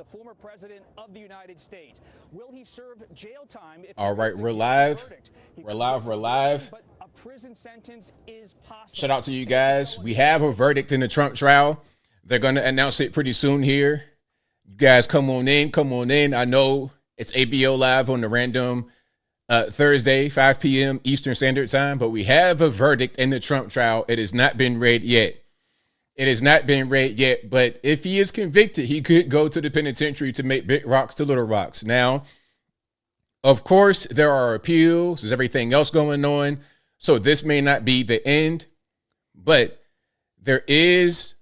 the former president of the United States. Will he serve jail time? All right, we're live. We're live. But a prison sentence is possible. Shout out to you guys. We have a verdict in the Trump trial. They're going to announce it pretty soon here. You guys come on in. I know it's ABL live on the random Thursday, 5 p.m. Eastern Standard Time, but we have a verdict in the Trump trial. It has not been read yet. But if he is convicted, he could go to the penitentiary to make big rocks to little rocks. Now, of course, there are appeals. There's everything else going on. So this may not be the end, but there is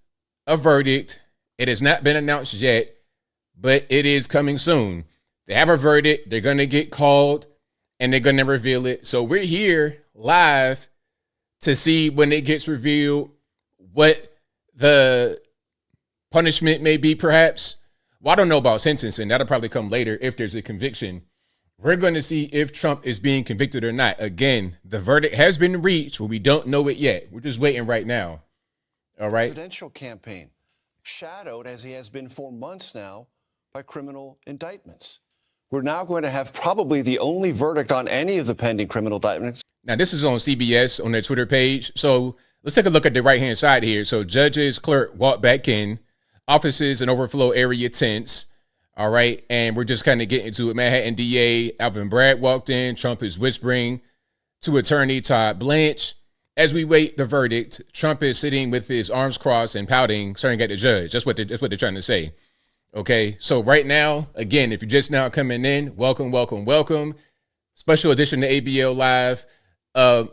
a verdict. It has not been announced yet, but it is coming soon. They have a verdict. They're going to get called and they're going to reveal it. So we're here live to see when it gets revealed what the punishment may be, perhaps. Well, I don't know about sentencing. That'll probably come later if there's a conviction. We're going to see if Trump is being convicted or not. Again, the verdict has been reached, but we don't know it yet. We're just waiting right now. All right. Presidential campaign shadowed, as he has been for months now, by criminal indictments. We're now going to have probably the only verdict on any of the pending criminal indictments. Now, this is on CBS on their Twitter page. So let's take a look at the right-hand side here. So judges, clerk walk back in, offices and overflow area tense. All right. And we're just kind of getting to it. Manhattan DA Alvin Bragg walked in. Trump is whispering to attorney Todd Blanche. As we wait the verdict, Trump is sitting with his arms crossed and pouting, staring at the judge. That's what they're trying to say. OK, so right now, again, if you're just now coming in, welcome. Special edition to ABL Live.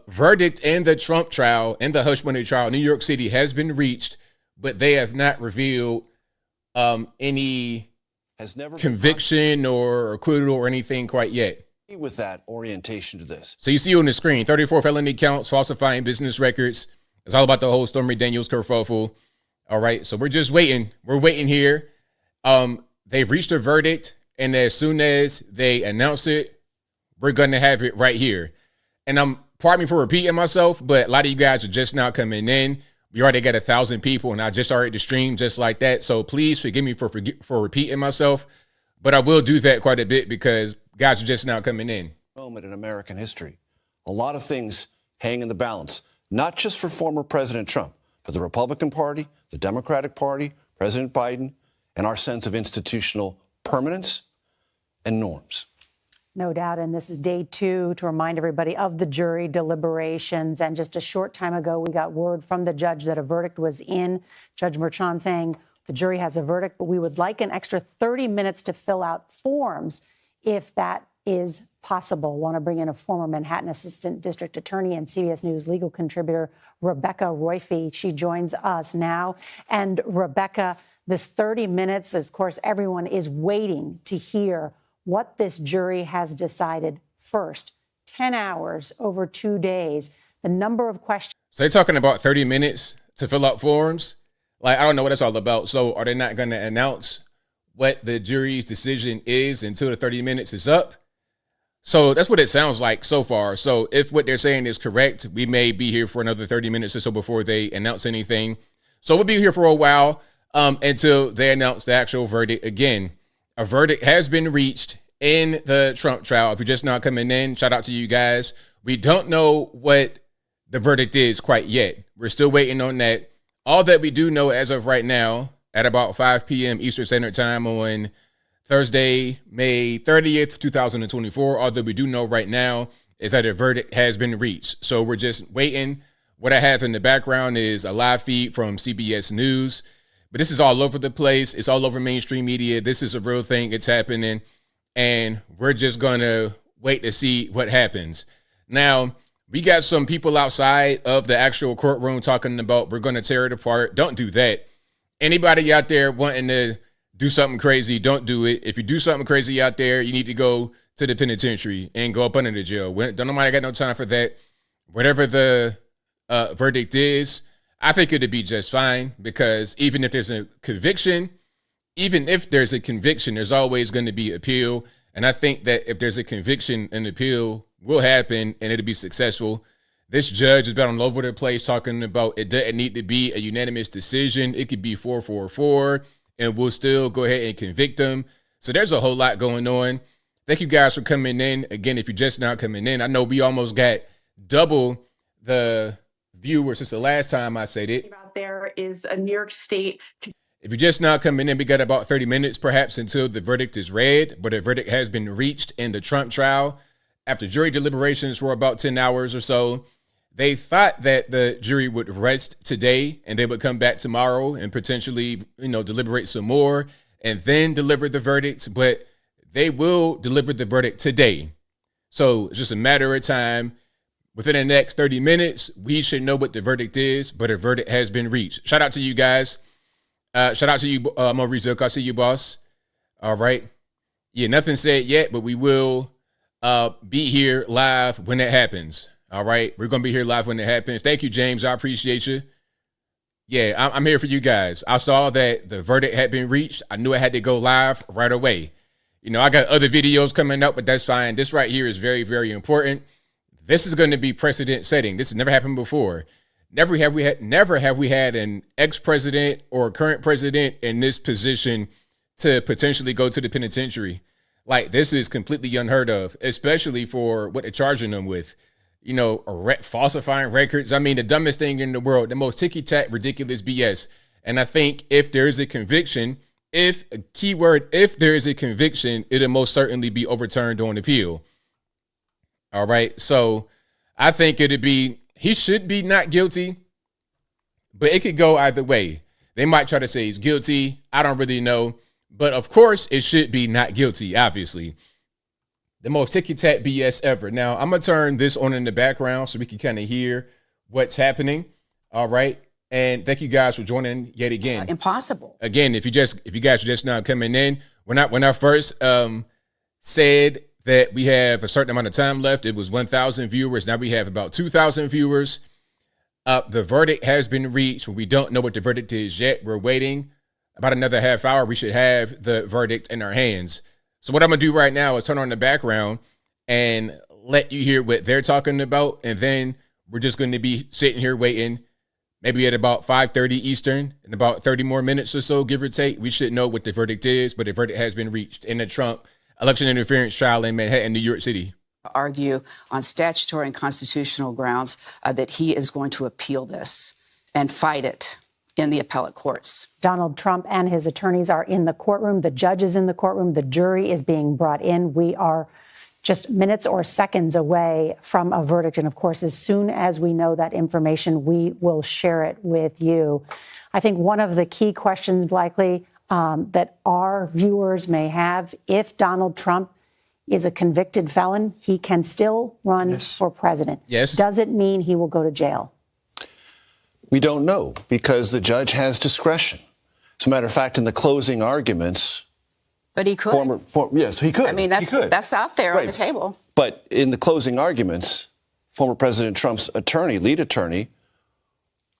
Verdict in the Trump trial, in the hush money trial, New York City has been reached, but they have not revealed any conviction or acquittal or anything quite yet. With that orientation to this. So you see on the screen, 34 felony counts, falsifying business records. It's all about the whole Stormy Daniels kerfuffle. All right, so we're just waiting. We're waiting here. They've reached a verdict, and as soon as they announce it, we're going to have it right here. And pardon me for repeating myself, but a lot of you guys are just now coming in. We already got 1,000 people, and I just started the stream just like that. So please forgive me for repeating myself, but I will do that quite a bit because guys are just now coming in. Moment in American history. A lot of things hang in the balance, not just for former President Trump, but the Republican Party, the Democratic Party, President Biden, and our sense of institutional permanence and norms. No doubt. And this is day 2 to remind everybody of the jury deliberations. And just a short time ago, we got word from the judge that a verdict was in. Judge Merchan saying the jury has a verdict, but we would like an extra 30 minutes to fill out forms if that is possible. Want to bring in a former Manhattan Assistant District Attorney and CBS News legal contributor, Rebecca Roife. She joins us now. And Rebecca, this 30 minutes, of course, everyone is waiting to hear what this jury has decided. First, 10 hours over 2 days, the number of questions. So they're talking about 30 minutes to fill out forms. Like, I don't know what that's all about. So are they not going to announce what the jury's decision is until the 30 minutes is up? So that's what it sounds like so far. So if what they're saying is correct, we may be here for another 30 minutes or so before they announce anything. So we'll be here for a while until they announce the actual verdict. Again, a verdict has been reached in the Trump trial. If you're just not coming in, shout out to you guys. We don't know what the verdict is quite yet. We're still waiting on that. All that we do know as of right now, at about 5 p.m. Eastern Standard Time on Thursday, May 30th, 2024, all that we do know right now is that a verdict has been reached. So we're just waiting. What I have in the background is a live feed from CBS News. But this is all over the place. It's all over mainstream media. This is a real thing. It's happening. And we're just going to wait to see what happens. Now, we got some people outside of the actual courtroom talking about we're going to tear it apart. Don't do that. Anybody out there wanting to do something crazy, don't do it. If you do something crazy out there, you need to go to the penitentiary and go up under the jail. Don't nobody got no time for that. Whatever the verdict is, I think it'd be just fine because even if there's a conviction, there's always going to be appeal. And I think that if there's a conviction, an appeal will happen and it'll be successful. This judge has been all over the place talking about it doesn't need to be a unanimous decision. It could be 4-4-4. and we'll still go ahead and convict him. So there's a whole lot going on. Thank you guys for coming in. Again, if you're just now coming in, I know we almost got double the viewers since the last time I said it. There is a New York State. If you're just now coming in, we got about 30 minutes perhaps until the verdict is read, but a verdict has been reached in the Trump trial. After jury deliberations for about 10 hours or so, they thought that the jury would rest today and they would come back tomorrow and potentially, deliberate some more and then deliver the verdict, but they will deliver the verdict today. So it's just a matter of time. Within the next 30 minutes, we should know what the verdict is, but a verdict has been reached. Shout out to you guys. Shout out to you, Maurice Zook. I see you, boss. All right. Yeah, nothing said yet, but we will be here live when it happens. All right. We're going to be here live when it happens. Thank you, James. I appreciate you. Yeah, I'm here for you guys. I saw that the verdict had been reached. I knew I had to go live right away. I got other videos coming up, but that's fine. This right here is very, very important. This is going to be precedent setting. This has never happened before. Never have we had an ex-president or current president in this position to potentially go to the penitentiary. Like, this is completely unheard of, especially for what they're charging them with. Falsifying records. I mean, the dumbest thing in the world, the most ticky-tack, ridiculous BS. And I think if there's a conviction, if there is a conviction, it'll most certainly be overturned on appeal. All right. So I think he should be not guilty, but it could go either way. They might try to say he's guilty. I don't really know. But of course, it should be not guilty, obviously. The most ticky-tack BS ever. Now, I'm going to turn this on in the background so we can kind of hear what's happening. All right. And thank you guys for joining yet again. Impossible. Again, if you guys are just now coming in, when I first said that we have a certain amount of time left, it was 1,000 viewers. Now we have about 2,000 viewers. The verdict has been reached. We don't know what the verdict is yet. We're waiting about another half hour. We should have the verdict in our hands. So what I'm going to do right now is turn on the background and let you hear what they're talking about. And then we're just going to be sitting here waiting. Maybe at about 5:30 Eastern, in about 30 more minutes or so, give or take, we should know what the verdict is. But the verdict has been reached in the Trump election interference trial in Manhattan, New York City. Argue on statutory and constitutional grounds that he is going to appeal this and fight it in the appellate courts. Donald Trump and his attorneys are in the courtroom. The judge is in the courtroom. The jury is being brought in. We are just minutes or seconds away from a verdict. And of course, as soon as we know that information, we will share it with you. I think one of the key questions, likely, that our viewers may have, if Donald Trump is a convicted felon, he can still run for president. Yes. Does it mean he will go to jail? We don't know, because the judge has discretion. As a matter of fact, in the closing arguments, but he could. Yes, he could. I mean, that's out there on the table. But in the closing arguments, former President Trump's lead attorney,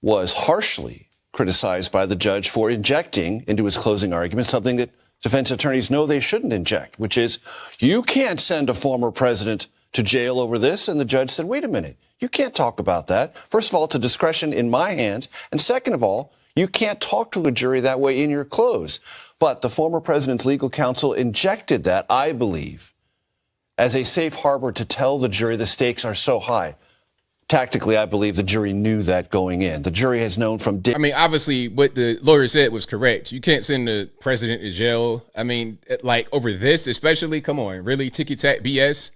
was harshly criticized by the judge for injecting into his closing argument something that defense attorneys know they shouldn't inject, which is, you can't send a former president to jail over this. And the judge said, wait a minute, you can't talk about that. First of all, it's a discretion in my hands. And second of all, you can't talk to a jury that way in your close. But the former president's legal counsel injected that, I believe, as a safe harbor to tell the jury the stakes are so high. Tactically, I believe the jury knew that going in. The jury has known from day. I mean, obviously, what the lawyer said was correct. You can't send the president to jail. I mean, like, over this, especially, come on, really, ticky-tack BS?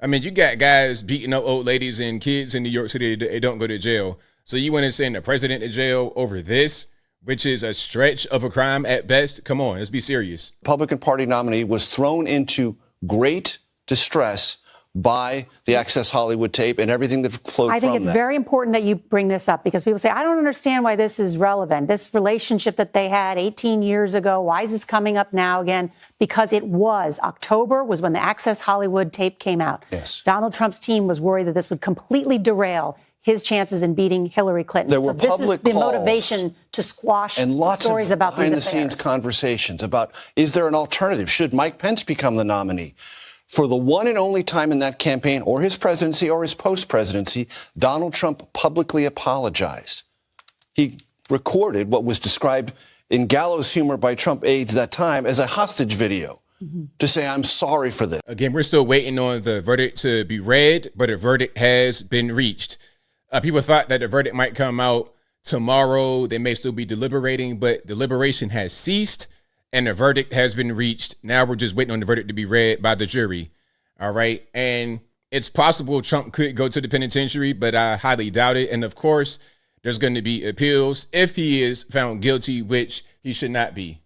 I mean, you got guys beating up old ladies and kids in New York City. They don't go to jail. So you want to send the president to jail over this, which is a stretch of a crime at best? Come on, let's be serious. Republican Party nominee was thrown into great distress by the Access Hollywood tape and everything that flowed from that. I think it's very important that you bring this up, because people say, I don't understand why this is relevant. This relationship that they had 18 years ago, why is this coming up now again? Because October was when the Access Hollywood tape came out. Yes. Donald Trump's team was worried that this would completely derail his chances in beating Hillary Clinton. There were public this is the motivation to squash and lots stories of about these affairs. behind-the-scenes conversations about, is there an alternative? Should Mike Pence become the nominee? For the one and only time in that campaign, or his presidency, or his post-presidency, Donald Trump publicly apologized. He recorded what was described in gallows humor by Trump aides that time as a hostage video to say, I'm sorry for this. Again, we're still waiting on the verdict to be read, but a verdict has been reached. People thought that the verdict might come out tomorrow. They may still be deliberating, but deliberation has ceased and the verdict has been reached. Now we're just waiting on the verdict to be read by the jury. All right. And it's possible Trump could go to the penitentiary, but I highly doubt it. And of course, there's going to be appeals if he is found guilty, which he should not be.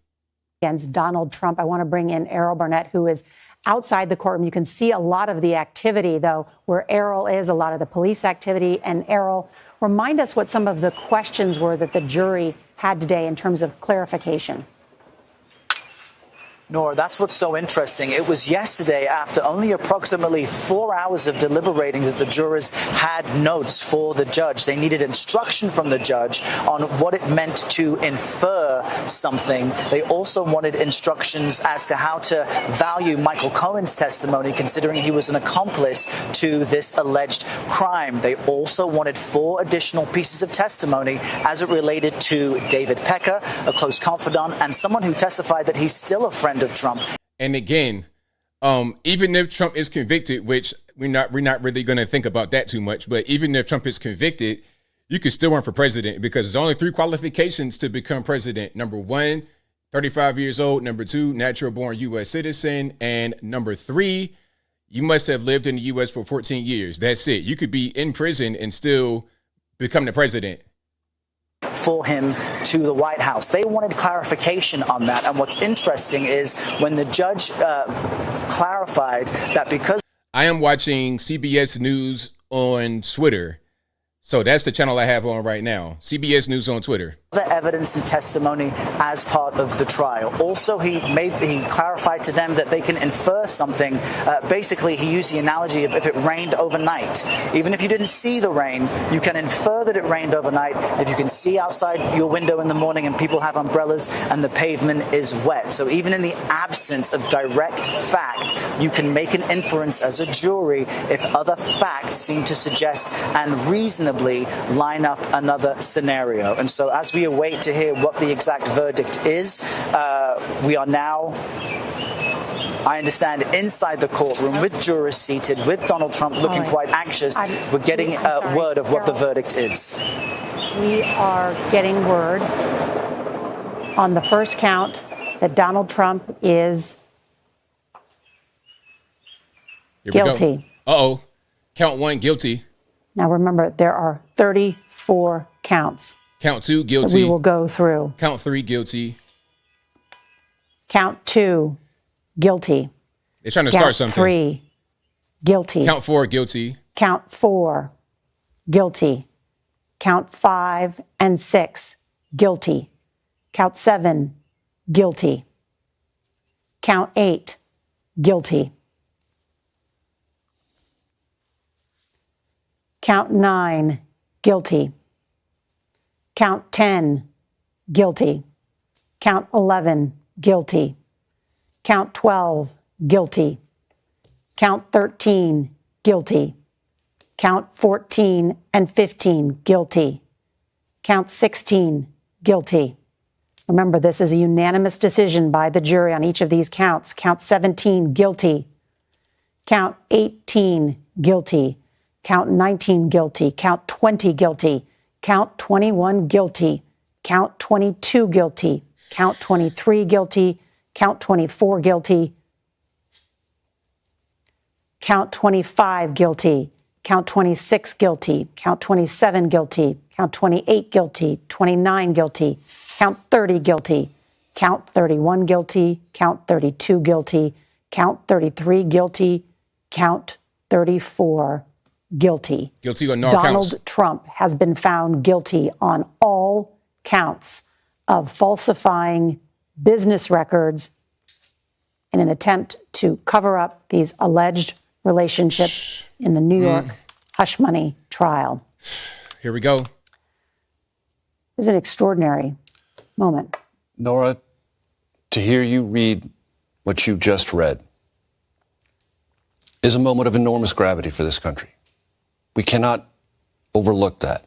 Against Donald Trump. I want to bring in Errol Barnett, who is outside the courtroom. You can see a lot of the activity, though, where Errol is, a lot of the police activity. And Errol, remind us what some of the questions were that the jury had today in terms of clarification. Nora, that's what's so interesting. It was yesterday, after only approximately 4 hours of deliberating, that the jurors had notes for the judge. They needed instruction from the judge on what it meant to infer something. They also wanted instructions as to how to value Michael Cohen's testimony, considering he was an accomplice to this alleged crime. They also wanted 4 additional pieces of testimony as it related to David Pecker, a close confidant, and someone who testified that he's still a friend of Trump. And again, even if Trump is convicted, which we're not really going to think about that too much, but even if Trump is convicted, you could still run for president because there's only 3 qualifications to become president. Number 1, 35 years old. Number 2, natural born U.S. citizen. And number 3, you must have lived in the U.S. for 14 years. That's it. You could be in prison and still become the president. For him to the White House. They wanted clarification on that. And what's interesting is when the judge clarified that because I am watching CBS News on Twitter. So that's the channel I have on right now. CBS News on Twitter. The evidence and testimony as part of the trial. Also, he clarified to them that they can infer something. Basically, he used the analogy of if it rained overnight. Even if you didn't see the rain, you can infer that it rained overnight. If you can see outside your window in the morning and people have umbrellas and the pavement is wet. So even in the absence of direct fact, you can make an inference as a jury if other facts seem to suggest and reasonably line up another scenario. And so as we await to hear what the exact verdict is, we are now, I understand, inside the courtroom with jurors seated, with Donald Trump looking quite anxious. We're getting word of what the verdict is. We are getting word on the first count that Donald Trump is guilty. Uh-oh. Count 1, guilty. Now, remember, there are 34 counts. Count 2, guilty. We will go through. Count 3, guilty. Count 2, guilty. They're trying to start something. Count 3, guilty. Count 4, guilty. Count 4, guilty. Count 5 and 6, guilty. Count 7, guilty. Count 8, guilty. Count 9, guilty. Count 10, guilty. Count 11, guilty. Count 12, guilty. Count 13, guilty. Count 14 and 15, guilty. Count 16, guilty. Remember, this is a unanimous decision by the jury on each of these counts. Count 17, guilty. Count 18, guilty. Count 19, guilty. Count 20, guilty. Count 21, guilty. Count 22, guilty. Count 23, guilty. Count 24, guilty. Count 25, guilty. Count 26, guilty. Count 27, guilty. Count 28, guilty. 29, guilty. Count 30, guilty. Count 31, guilty. Count 32, guilty. Count 33, guilty. Count 34, guilty. Guilty on all Donald counts. Trump has been found guilty on all counts of falsifying business records in an attempt to cover up these alleged relationships in the New York hush money trial. Here we go. This is an extraordinary moment. Nora, to hear you read what you just read is a moment of enormous gravity for this country. We cannot overlook that.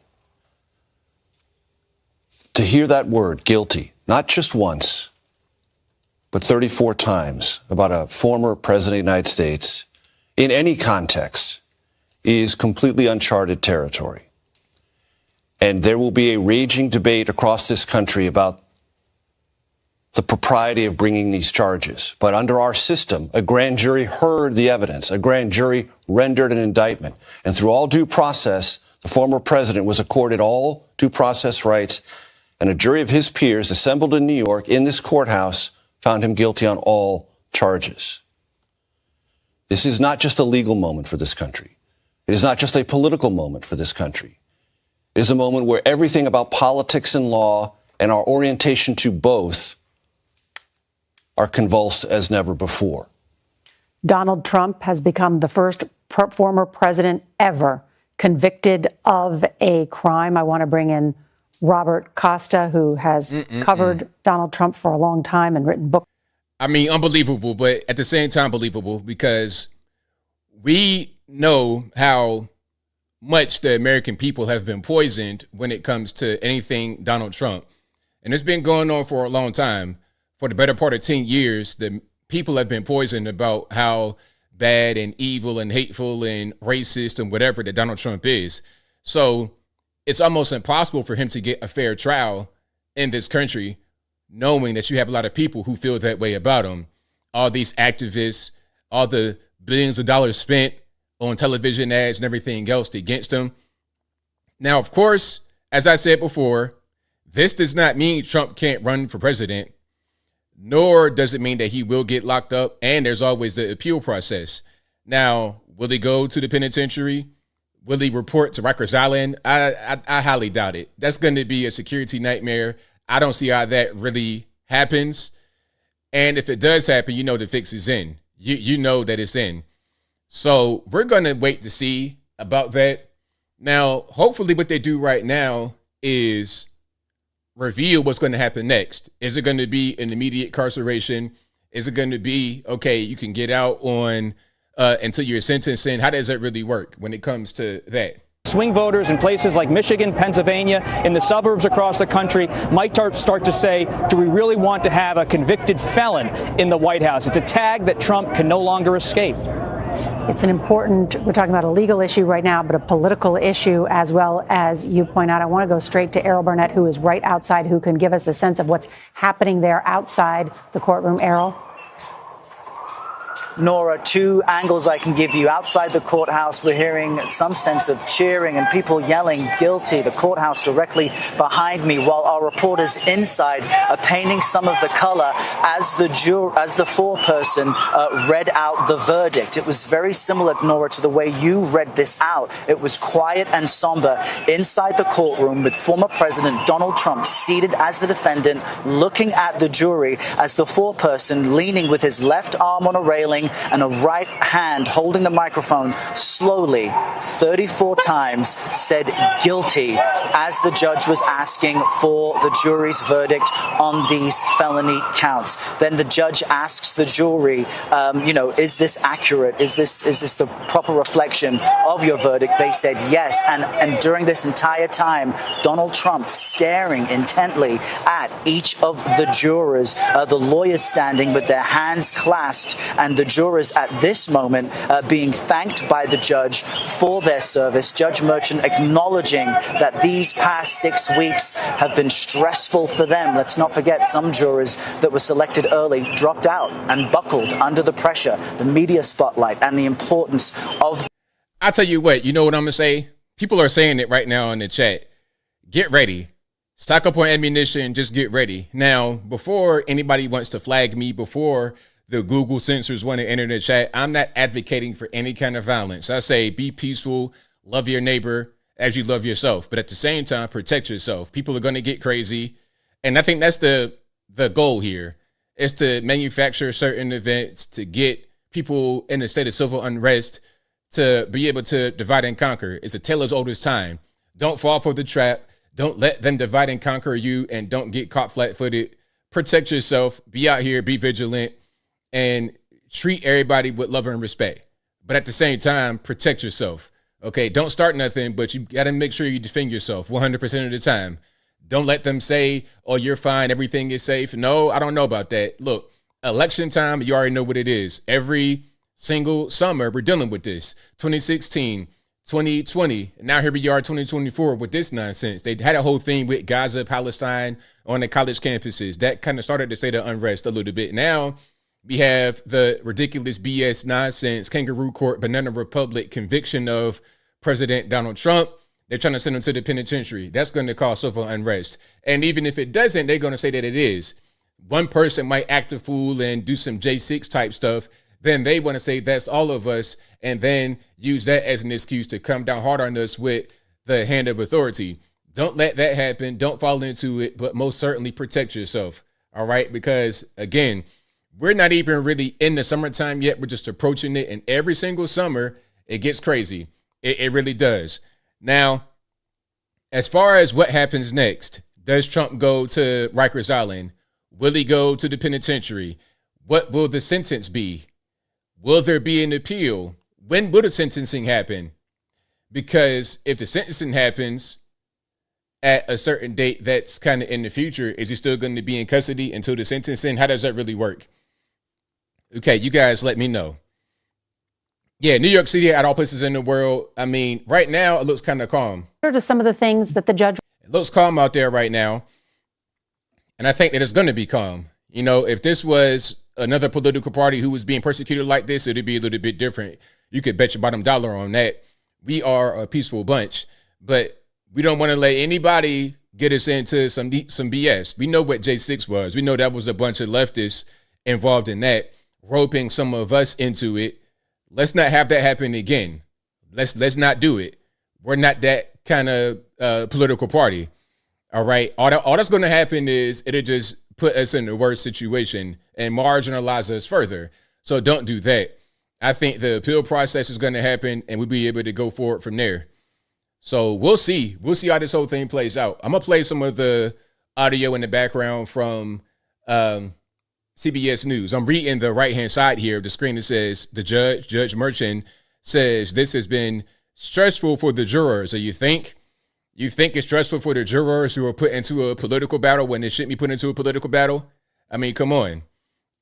to hear that word, guilty, not just once, but 34 times about a former president of the United States in any context is completely uncharted territory. And there will be a raging debate across this country about the propriety of bringing these charges. But under our system, a grand jury heard the evidence. A grand jury rendered an indictment. And through all due process, the former president was accorded all due process rights. And a jury of his peers assembled in New York in this courthouse found him guilty on all charges. This is not just a legal moment for this country. It is not just a political moment for this country. It is a moment where everything about politics and law and our orientation to both are convulsed as never before. Donald Trump has become the first former president ever convicted of a crime. I want to bring in Robert Costa, who has covered Donald Trump for a long time and written books. I mean, unbelievable, but at the same time, believable, because we know how much the American people have been poisoned when it comes to anything Donald Trump. And it's been going on for a long time. For the better part of 10 years, the people have been poisoned about how bad and evil and hateful and racist and whatever that Donald Trump is. So it's almost impossible for him to get a fair trial in this country, knowing that you have a lot of people who feel that way about him. All these activists, all the billions of dollars spent on television ads and everything else against him. Now, of course, as I said before, this does not mean Trump can't run for president, nor does it mean that he will get locked up, and there's always the appeal process. Now, will he go to the penitentiary? Will he report to Rikers Island? I highly doubt it. That's going to be a security nightmare. I don't see how that really happens. And if it does happen, you know the fix is in. You know that it's in. So we're going to wait to see about that. Now, hopefully what they do right now is reveal what's going to happen next. Is it going to be an immediate incarceration? Is it going to be, okay, you can get out on until you're sentenced in? How does that really work when it comes to that? Swing voters in places like Michigan, Pennsylvania, in the suburbs across the country might start to say, do we really want to have a convicted felon in the White House? It's a tag that Trump can no longer escape. It's an important, we're talking about a legal issue right now, but a political issue as well, as you point out. I want to go straight to Errol Barnett, who is right outside, who can give us a sense of what's happening there outside the courtroom. Errol? Nora, two angles I can give you. Outside the courthouse, we're hearing some sense of cheering and people yelling guilty. The courthouse directly behind me, while our reporters inside are painting some of the color as the foreperson read out the verdict. It was very similar, Nora, to the way you read this out. It was quiet and somber inside the courtroom, with former President Donald Trump seated as the defendant, looking at the jury as the foreperson, leaning with his left arm on a railing and a right hand holding the microphone, slowly 34 times said guilty as the judge was asking for the jury's verdict on these felony counts. Then the judge asks the jury, is this accurate? Is this the proper reflection of your verdict? They said yes. And during this entire time, Donald Trump staring intently at each of the jurors, the lawyers standing with their hands clasped, and the jurors at this moment being thanked by the judge for their service. Judge Merchant acknowledging that these past 6 weeks have been stressful for them. Let's not forget, some jurors that were selected early dropped out and buckled under the pressure, the media spotlight, and the importance of... I'll tell you what, you know what I'm going to say? People are saying it right now in the chat. Get ready. Stock up on ammunition. Just get ready. Now, before anybody wants to flag me, before the Google censors want to enter the chat, I'm not advocating for any kind of violence. I say be peaceful, love your neighbor as you love yourself, but at the same time, protect yourself. People are going to get crazy, and I think that's the goal here, is to manufacture certain events to get people in a state of civil unrest to be able to divide and conquer. It's a tale as old as time. Don't fall for the trap. Don't let them divide and conquer you, and don't get caught flat-footed. Protect yourself. Be out here. Be vigilant. And treat everybody with love and respect. But at the same time, protect yourself. Okay, don't start nothing, but you got to make sure you defend yourself 100% of the time. Don't let them say, oh, you're fine, everything is safe. No, I don't know about that. Look, election time, you already know what it is. Every single summer, we're dealing with this. 2016, 2020, now here we are, 2024, with this nonsense. They had a whole thing with Gaza, Palestine on the college campuses. That kind of started the state of unrest a little bit. Now we have the ridiculous BS nonsense, kangaroo court, banana republic conviction of President Donald Trump. They're trying to send him to the penitentiary. That's going to cause civil unrest. And even if it doesn't, they're going to say that it is. One person might act a fool and do some J6 type stuff. Then they want to say that's all of us, and then use that as an excuse to come down hard on us with the hand of authority. Don't let that happen. Don't fall into it, but most certainly protect yourself. All right? Because again, we're not even really in the summertime yet. We're just approaching it. And every single summer, it gets crazy. It really does. Now, as far as what happens next, does Trump go to Rikers Island? Will he go to the penitentiary? What will the sentence be? Will there be an appeal? When will the sentencing happen? Because if the sentencing happens at a certain date that's kind of in the future, is he still going to be in custody until the sentencing? How does that really work? Okay, you guys let me know. Yeah, New York City, at all places in the world. I mean, right now, it looks kind of calm. What are some of the things that the judge... It looks calm out there right now. And I think that it's going to be calm. You know, if this was another political party who was being persecuted like this, it'd be a little bit different. You could bet your bottom dollar on that. We are a peaceful bunch, but we don't want to let anybody get us into some BS. We know what J6 was. We know that was a bunch of leftists involved in that, roping some of us into it. Let's not have that happen again. Let's not do it. We're not that kind of political party. All right. All that's going to happen is it'll just put us in the worst situation and marginalize us further. So don't do that. I think the appeal process is going to happen and we'll be able to go forward from there. So we'll see. We'll see how this whole thing plays out. I'm going to play some of the audio in the background from CBS News. I'm reading the right-hand side here of the screen. It says the Judge Merchant, says this has been stressful for the jurors. So you think it's stressful for the jurors who are put into a political battle when they shouldn't be put into a political battle? I mean, come on.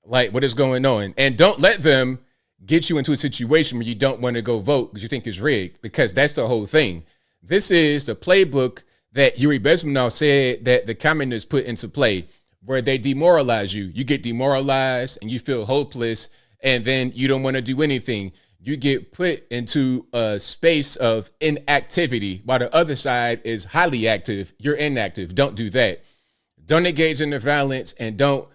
Like, what is going on? And don't let them get you into a situation where you don't want to go vote because you think it's rigged, because that's the whole thing. This is the playbook that Yuri Bezmenov said that the communists put into play, where they demoralize you. You get demoralized and you feel hopeless, and then you don't want to do anything. You get put into a space of inactivity while the other side is highly active. You're inactive. Don't do that. Don't engage in the violence and don't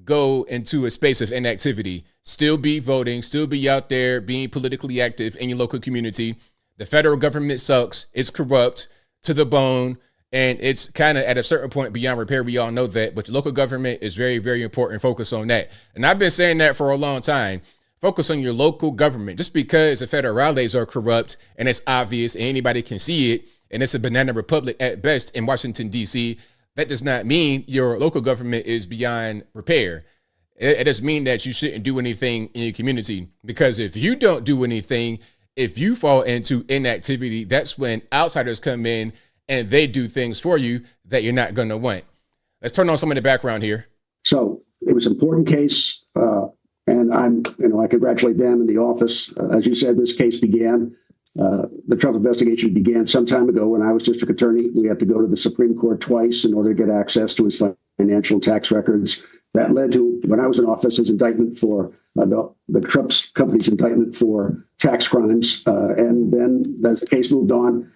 go into a space of inactivity. Still be voting, still be out there being politically active in your local community. The federal government sucks. It's corrupt to the bone. And it's kind of at a certain point beyond repair. We all know that. But the local government is very, very important. Focus on that. And I've been saying that for a long time. Focus on your local government. Just because the federales are corrupt and it's obvious and anybody can see it, and it's a banana republic at best in Washington, D.C., that does not mean your local government is beyond repair. It doesn't mean that you shouldn't do anything in your community, because if you don't do anything, if you fall into inactivity, that's when outsiders come in and they do things for you that you're not going to want. Let's turn on some of the background here. So it was an important case, and I congratulate them in the office. As you said, this case began. The Trump investigation began some time ago when I was district attorney. We had to go to the Supreme Court twice in order to get access to his financial tax records. That led to, when I was in office, his indictment for the Trump's company's indictment for tax crimes. And then as the case moved on,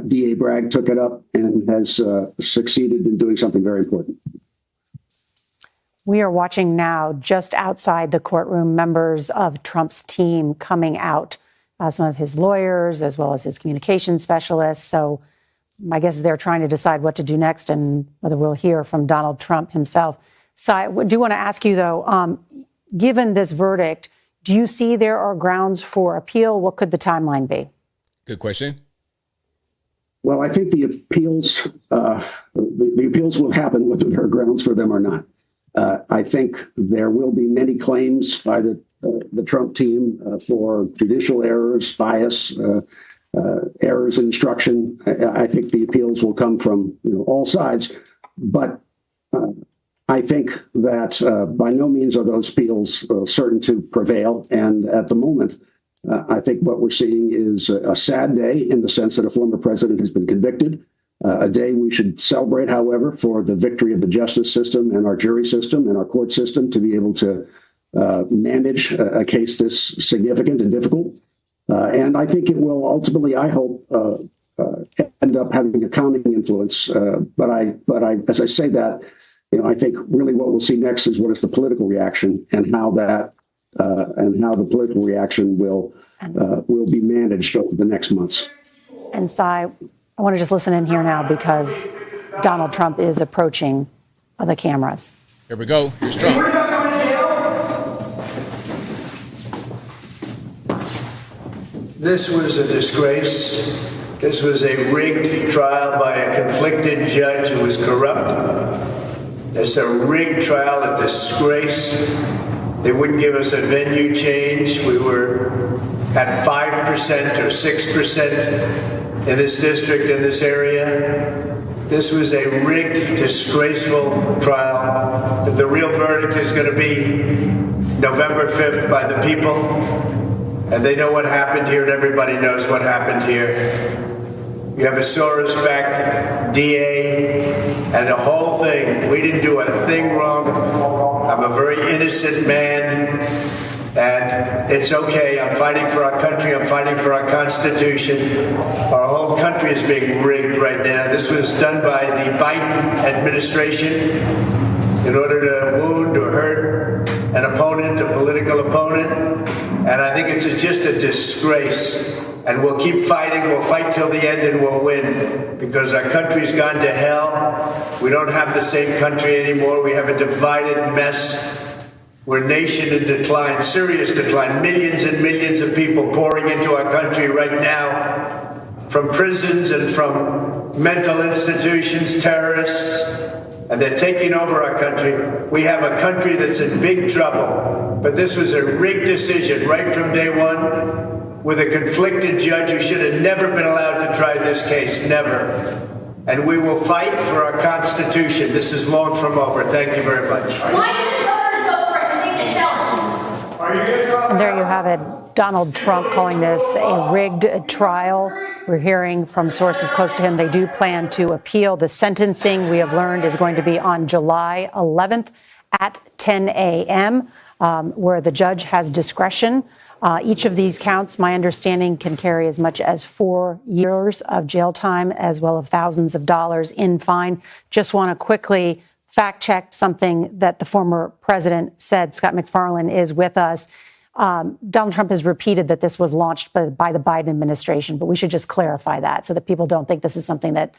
DA Bragg took it up and has succeeded in doing something very important. We are watching now, just outside the courtroom, members of Trump's team coming out, some of his lawyers, as well as his communication specialists. So my guess is they're trying to decide what to do next and whether we'll hear from Donald Trump himself. So I do want to ask you, though, given this verdict, do you see there are grounds for appeal? What could the timeline be? Good question. Well, I think the appeals will happen whether there are grounds for them or not. I think there will be many claims by the Trump team for judicial errors, bias, errors in instruction. I think the appeals will come from all sides, but I think that by no means are those appeals certain to prevail. And at the moment, I think what we're seeing is a sad day in the sense that a former president has been convicted. A day we should celebrate, however, for the victory of the justice system and our jury system and our court system to be able to manage a case this significant and difficult. And I think it will ultimately, I hope, end up having a calming influence. But as I say that, I think really what we'll see next is what is the political reaction and how the political reaction will be managed over the next months. And Cy, I want to just listen in here now because Donald Trump is approaching the cameras. Here we go. Here's Trump. This was a disgrace. This was a rigged trial by a conflicted judge who was corrupt. It's a rigged trial, a disgrace. They wouldn't give us a venue change. We were at 5% or 6% in this district, in this area. This was a rigged, disgraceful trial. The real verdict is going to be November 5th by the people. And they know what happened here, and everybody knows what happened here. You have a Soros-backed DA and the whole thing. We didn't do a thing wrong. I'm a very innocent man, and it's okay. I'm fighting for our country. I'm fighting for our Constitution. Our whole country is being rigged right now. This was done by the Biden administration in order to wound or hurt an opponent, a political opponent. And I think it's just a disgrace. And we'll keep fighting. We'll fight till the end and we'll win because our country's gone to hell. We don't have the same country anymore. We have a divided mess. We're a nation in decline, serious decline. Millions and millions of people pouring into our country right now from prisons and from mental institutions, terrorists, and they're taking over our country. We have a country that's in big trouble. But this was a rigged decision right from day one, with a conflicted judge who should have never been allowed to try this case, never. And we will fight for our Constitution. This is long from over. Thank you very much. Why should voters vote for a convicted felon? And there you have it. Donald Trump calling this a rigged trial. We're hearing from sources close to him they do plan to appeal. The sentencing, we have learned, is going to be on July 11th at 10 a.m., where the judge has discretion. Each of these counts, my understanding, can carry as much as 4 years of jail time, as well as thousands of dollars in fine. Just want to quickly fact check something that the former president said. Scott McFarlane is with us. Donald Trump has repeated that this was launched by the Biden administration, but we should just clarify that so that people don't think this is something that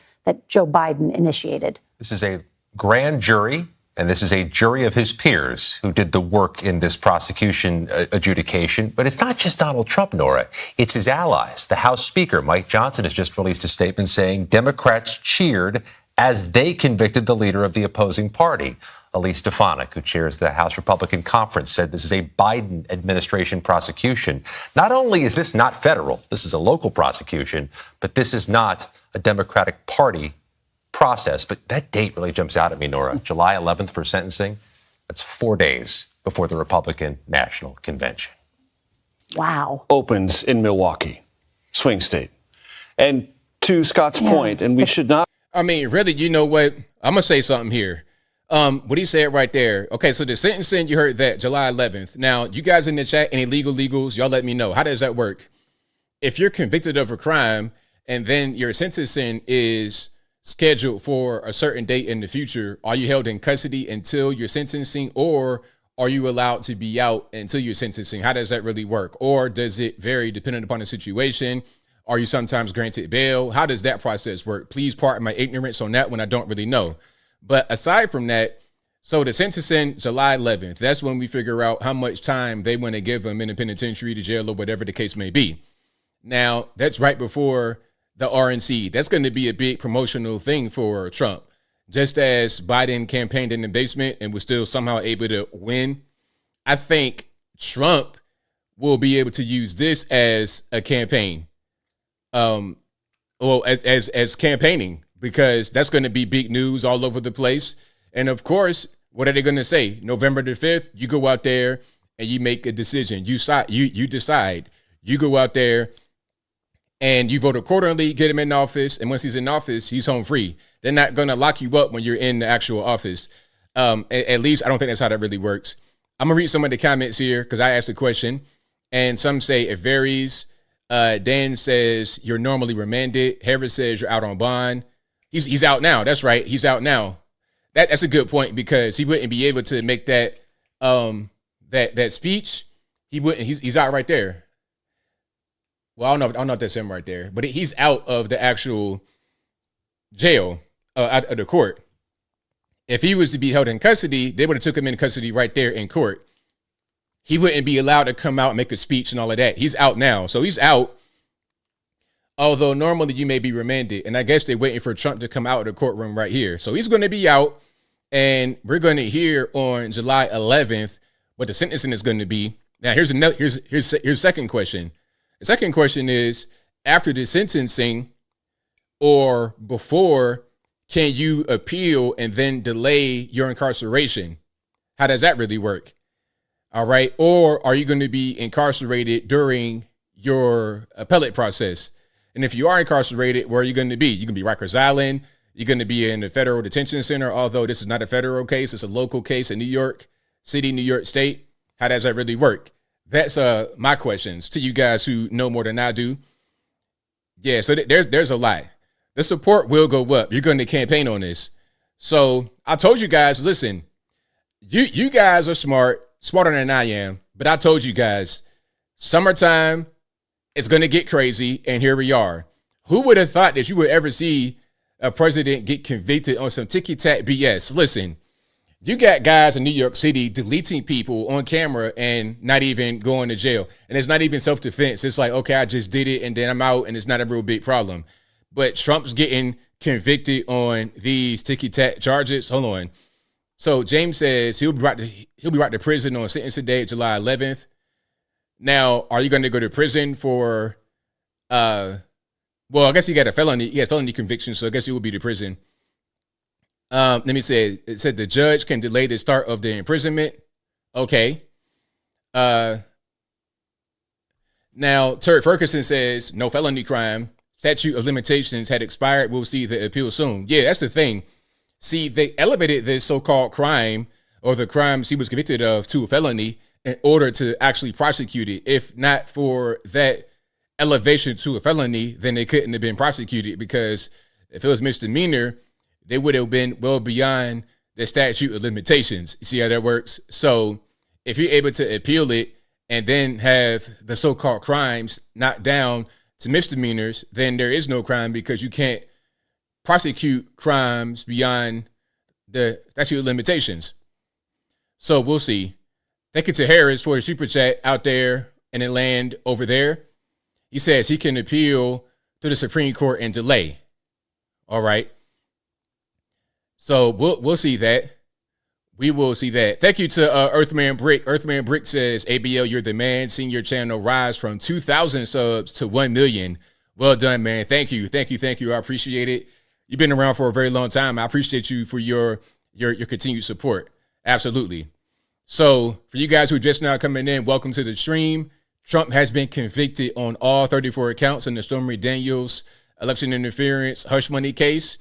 Joe Biden initiated. This is a grand jury. And this is a jury of his peers who did the work in this prosecution adjudication. But it's not just Donald Trump, Nora. It's his allies. The House Speaker, Mike Johnson, has just released a statement saying Democrats cheered as they convicted the leader of the opposing party. Elise Stefanik, who chairs the House Republican Conference, said this is a Biden administration prosecution. Not only is this not federal, this is a local prosecution, but this is not a Democratic Party process. But that date really jumps out at me, Nora. July 11th for sentencing. That's 4 days before the Republican National Convention. Wow. Opens in Milwaukee, swing state. And to Scott's point, and we should not. I mean, really, you know what? I'm going to say something here. What he said right there. Okay, so the sentencing, you heard that, July 11th. Now, you guys in the chat, any legals, y'all let me know. How does that work? If you're convicted of a crime and then your sentencing is scheduled for a certain date in the future, are you held in custody until your sentencing, or are you allowed to be out until your sentencing? How does that really work? Or does it vary depending upon the situation? Are you sometimes granted bail? How does that process work? Please pardon my ignorance on that one. I don't really know. But aside from that, so the sentencing, July 11th, that's when we figure out how much time they want to give them in the penitentiary, to jail, or whatever the case may be. Now, that's right before the RNC. That's going to be a big promotional thing for Trump. Just as Biden campaigned in the basement and was still somehow able to win, I think Trump will be able to use this as a campaign. well, as campaigning, because that's going to be big news all over the place. And of course, what are they going to say? November the 5th, you go out there and you make a decision. You decide. You go out there and you vote accordingly, get him in office. And once he's in office, he's home free. They're not going to lock you up when you're in the actual office. At least I don't think that's how that really works. I'm going to read some of the comments here because I asked a question. And some say it varies. Dan says you're normally remanded. Harris says you're out on bond. He's out now. That's right. He's out now. That's a good point because he wouldn't be able to make that that speech. He wouldn't. He's out right there. Well, I don't know if that's him right there, but he's out of the actual jail, out of the court. If he was to be held in custody, they would have took him in custody right there in court. He wouldn't be allowed to come out and make a speech and all of that. He's out now. So he's out. Although normally you may be remanded. And I guess they're waiting for Trump to come out of the courtroom right here. So he's going to be out. And we're going to hear on July 11th what the sentencing is going to be. Now, here's second question. The second question is, after the sentencing or before, can you appeal and then delay your incarceration? How does that really work? All right. Or are you going to be incarcerated during your appellate process? And if you are incarcerated, where are you going to be? You can be Rikers Island. You're going to be in the federal detention center, although this is not a federal case. It's a local case in New York City, New York State. How does that really work? That's my questions to you guys who know more than I do. Yeah, so there's a lot. The support will go up. You're going to campaign on this. So I told you guys, listen, you guys are smarter than I am. But I told you guys, summertime, it's going to get crazy. And here we are. Who would have thought that you would ever see a president get convicted on some ticky-tack BS? Listen, you got guys in New York City deleting people on camera and not even going to jail. And it's not even self-defense. It's like, okay, I just did it and then I'm out and it's not a real big problem. But Trump's getting convicted on these ticky-tack charges. Hold on. So James says he'll be brought to prison on sentencing day, July 11th. Now, are you going to go to prison for, well, I guess he got a felony. He has felony conviction, so I guess he will be to prison. Let me say, it said the judge can delay the start of the imprisonment. Okay. Now, Turd Ferguson says no felony crime. Statute of limitations had expired. We'll see the appeal soon. Yeah, that's the thing. See, they elevated this so-called crime or the crimes he was convicted of to a felony in order to actually prosecute it. If not for that elevation to a felony, then they couldn't have been prosecuted, because if it was misdemeanor, they would have been well beyond the statute of limitations. You see how that works? So if you're able to appeal it and then have the so-called crimes knocked down to misdemeanors, then there is no crime, because you can't prosecute crimes beyond the statute of limitations. So we'll see. Thank you to Harris for his super chat out there and the land over there. He says he can appeal to the Supreme Court and delay. All right. So we'll see that. We will see that. Thank you to Earthman Brick. Earthman Brick says, ABL, you're the man. Seeing your channel rise from 2,000 subs to 1 million. Well done, man. Thank you. Thank you. Thank you. I appreciate it. You've been around for a very long time. I appreciate you for your continued support. Absolutely. So for you guys who are just now coming in, welcome to the stream. Trump has been convicted on all 34 counts in the Stormy Daniels election interference hush money case.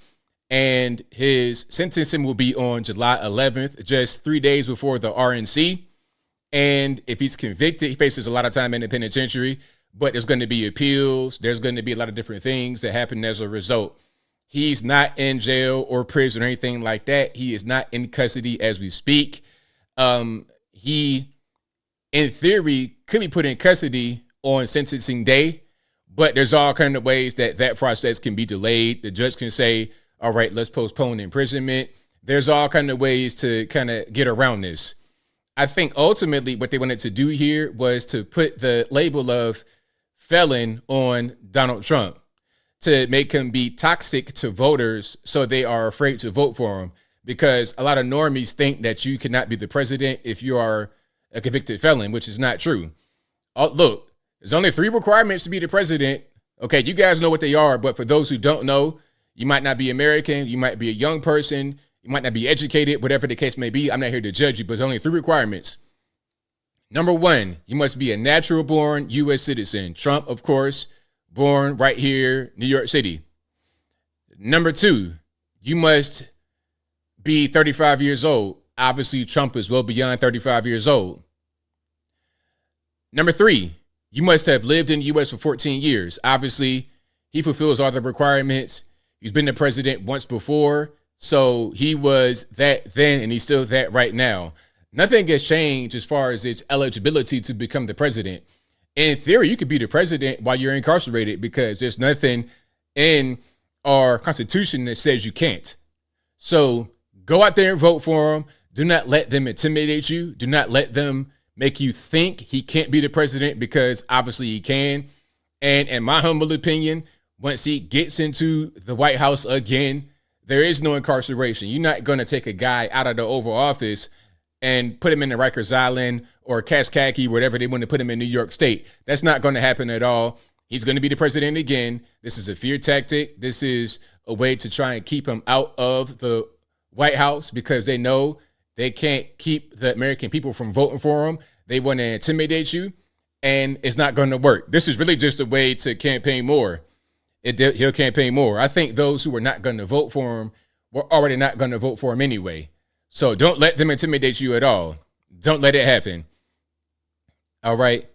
And his sentencing will be on July 11th, just 3 days before the RNC. And if he's convicted, he faces a lot of time in the penitentiary, but there's going to be appeals. There's going to be a lot of different things that happen as a result. He's not in jail or prison or anything like that. He is not in custody as we speak. He, in theory, could be put in custody on sentencing day, but there's all kinds of ways that process can be delayed. The judge can say, all right, let's postpone imprisonment. There's all kinds of ways to kind of get around this. I think ultimately what they wanted to do here was to put the label of felon on Donald Trump to make him be toxic to voters so they are afraid to vote for him, because a lot of normies think that you cannot be the president if you are a convicted felon, which is not true. Look, there's only 3 requirements to be the president. Okay, you guys know what they are, but for those who don't know, you might not be American, you might be a young person, you might not be educated, whatever the case may be. I'm not here to judge you, but there's only 3 requirements. Number 1, you must be a natural-born U.S. citizen. Trump, of course, born right here, New York City. Number 2, you must be 35 years old. Obviously, Trump is well beyond 35 years old. Number 3, you must have lived in the U.S. for 14 years. Obviously, he fulfills all the requirements. He's been the president once before, so he was that then, and he's still that right now. Nothing has changed as far as its eligibility to become the president. In theory, you could be the president while you're incarcerated because there's nothing in our Constitution that says you can't. So go out there and vote for him. Do not let them intimidate you. Do not let them make you think he can't be the president, because obviously he can. And in my humble opinion, once he gets into the White House again, there is no incarceration. You're not going to take a guy out of the Oval Office and put him in the Rikers Island or Kaskaki, whatever they want to put him in New York State. That's not going to happen at all. He's going to be the president again. This is a fear tactic. This is a way to try and keep him out of the White House because they know they can't keep the American people from voting for him. They want to intimidate you, and it's not going to work. This is really just a way to campaign more. He'll campaign more. I think those who are not going to vote for him were already not going to vote for him anyway. So don't let them intimidate you at all. Don't let it happen. All right.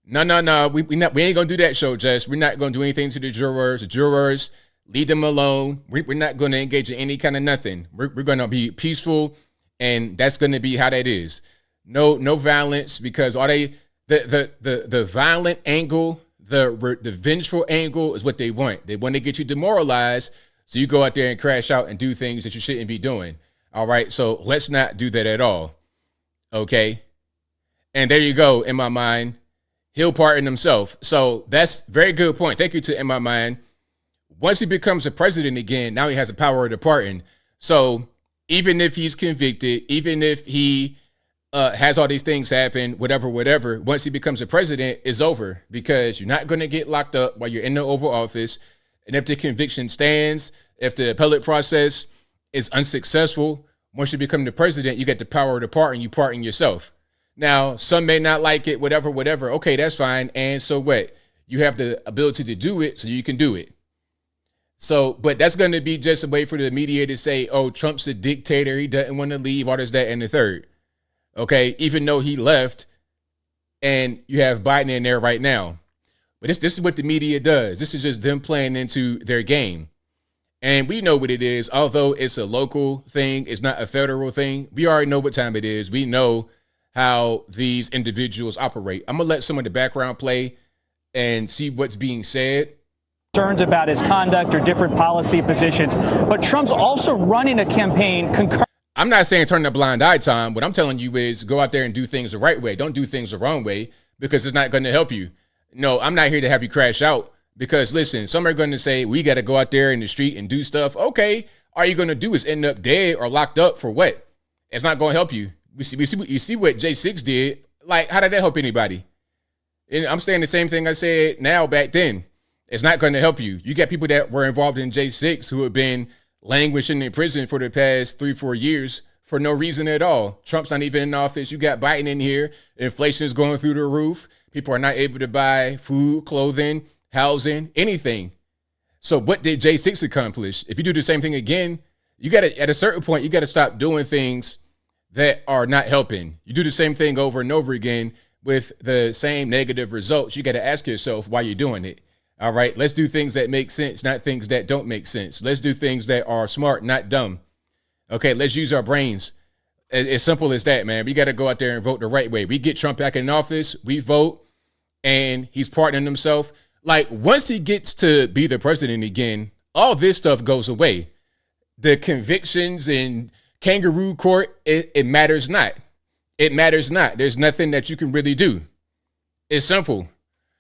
No. We ain't gonna do that, show, Jess. We're not gonna do anything to the jurors. The jurors, leave them alone. We're not gonna engage in any kind of nothing. We're gonna be peaceful, and that's gonna be how that is. No violence, because the violent angle, the vengeful angle is what they want. They want to get you demoralized, so you go out there and crash out and do things that you shouldn't be doing. All right, so let's not do that at all. Okay, and there you go. In my mind, he'll pardon himself. So that's a very good point. Thank you to In My Mind. Once he becomes a president again, now he has the power to pardon. So even if he's convicted, even if he has all these things happen, whatever, once he becomes a president, it's over, because you're not going to get locked up while you're in the Oval Office. And if the conviction stands, if the appellate process is unsuccessful, once you become the president, you get the power to pardon. You pardon yourself. Now, some may not like it, whatever. Okay, that's fine. And so what? You have the ability to do it, so you can do it. So, but that's going to be just a way for the media to say, oh, Trump's a dictator. He doesn't want to leave, all this, that, and the third. Okay, even though he left, and you have Biden in there right now. But this is what the media does. This is just them playing into their game. And we know what it is. Although it's a local thing, it's not a federal thing. We already know what time it is. We know how these individuals operate. I'm going to let some of the background play and see what's being said. Concerns about his conduct or different policy positions. But Trump's also running a campaign concurrently. I'm not saying turn a blind eye, Tom. What I'm telling you is go out there and do things the right way. Don't do things the wrong way, because it's not going to help you. No, I'm not here to have you crash out, because listen, some are going to say we got to go out there in the street and do stuff. Okay, all you're going to do is end up dead or locked up for what? It's not going to help you. You see what J6 did. Like, how did that help anybody? And I'm saying the same thing I said now back then. It's not going to help you. You got people that were involved in J6 who have been languishing in prison for the past 3-4 years for no reason at all. Trump's not even in office. You got Biden in here. Inflation is going through the roof. People are not able to buy food, clothing, housing, anything. So what did J6 accomplish? If you do the same thing again, you got to, at a certain point, you got to stop doing things that are not helping. You do the same thing over and over again with the same negative results. You got to ask yourself why you're doing it. All right, let's do things that make sense, not things that don't make sense. Let's do things that are smart, not dumb. Okay, let's use our brains. As simple as that, man. We got to go out there and vote the right way. We get Trump back in office, we vote, and he's pardoning himself. Like, once he gets to be the president again, all this stuff goes away. The convictions and kangaroo court, it matters not. It matters not. There's nothing that you can really do. It's simple.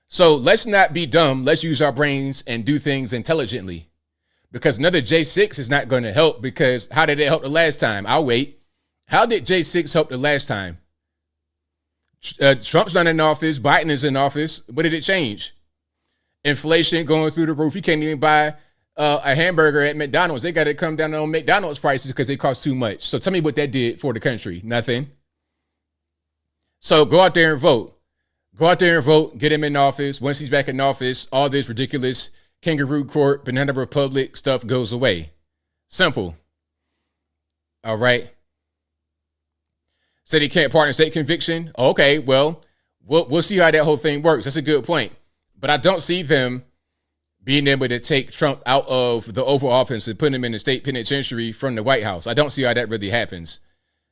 So let's not be dumb. Let's use our brains and do things intelligently, because another J6 is not going to help, because how did it help the last time? I'll wait. How did J6 help the last time? Trump's not in office. Biden is in office. What did it change? Inflation going through the roof. You can't even buy a hamburger at McDonald's. They got to come down on McDonald's prices because they cost too much. So tell me what that did for the country. Nothing. So go out there and vote. Go out there and vote. Get him in office. Once he's back in office, all this ridiculous kangaroo court, banana republic stuff goes away. Simple. All right. Said he can't pardon state conviction. Okay, well, we'll see how that whole thing works. That's a good point. But I don't see them being able to take Trump out of the Oval Office and put him in the state penitentiary from the White House. I don't see how that really happens.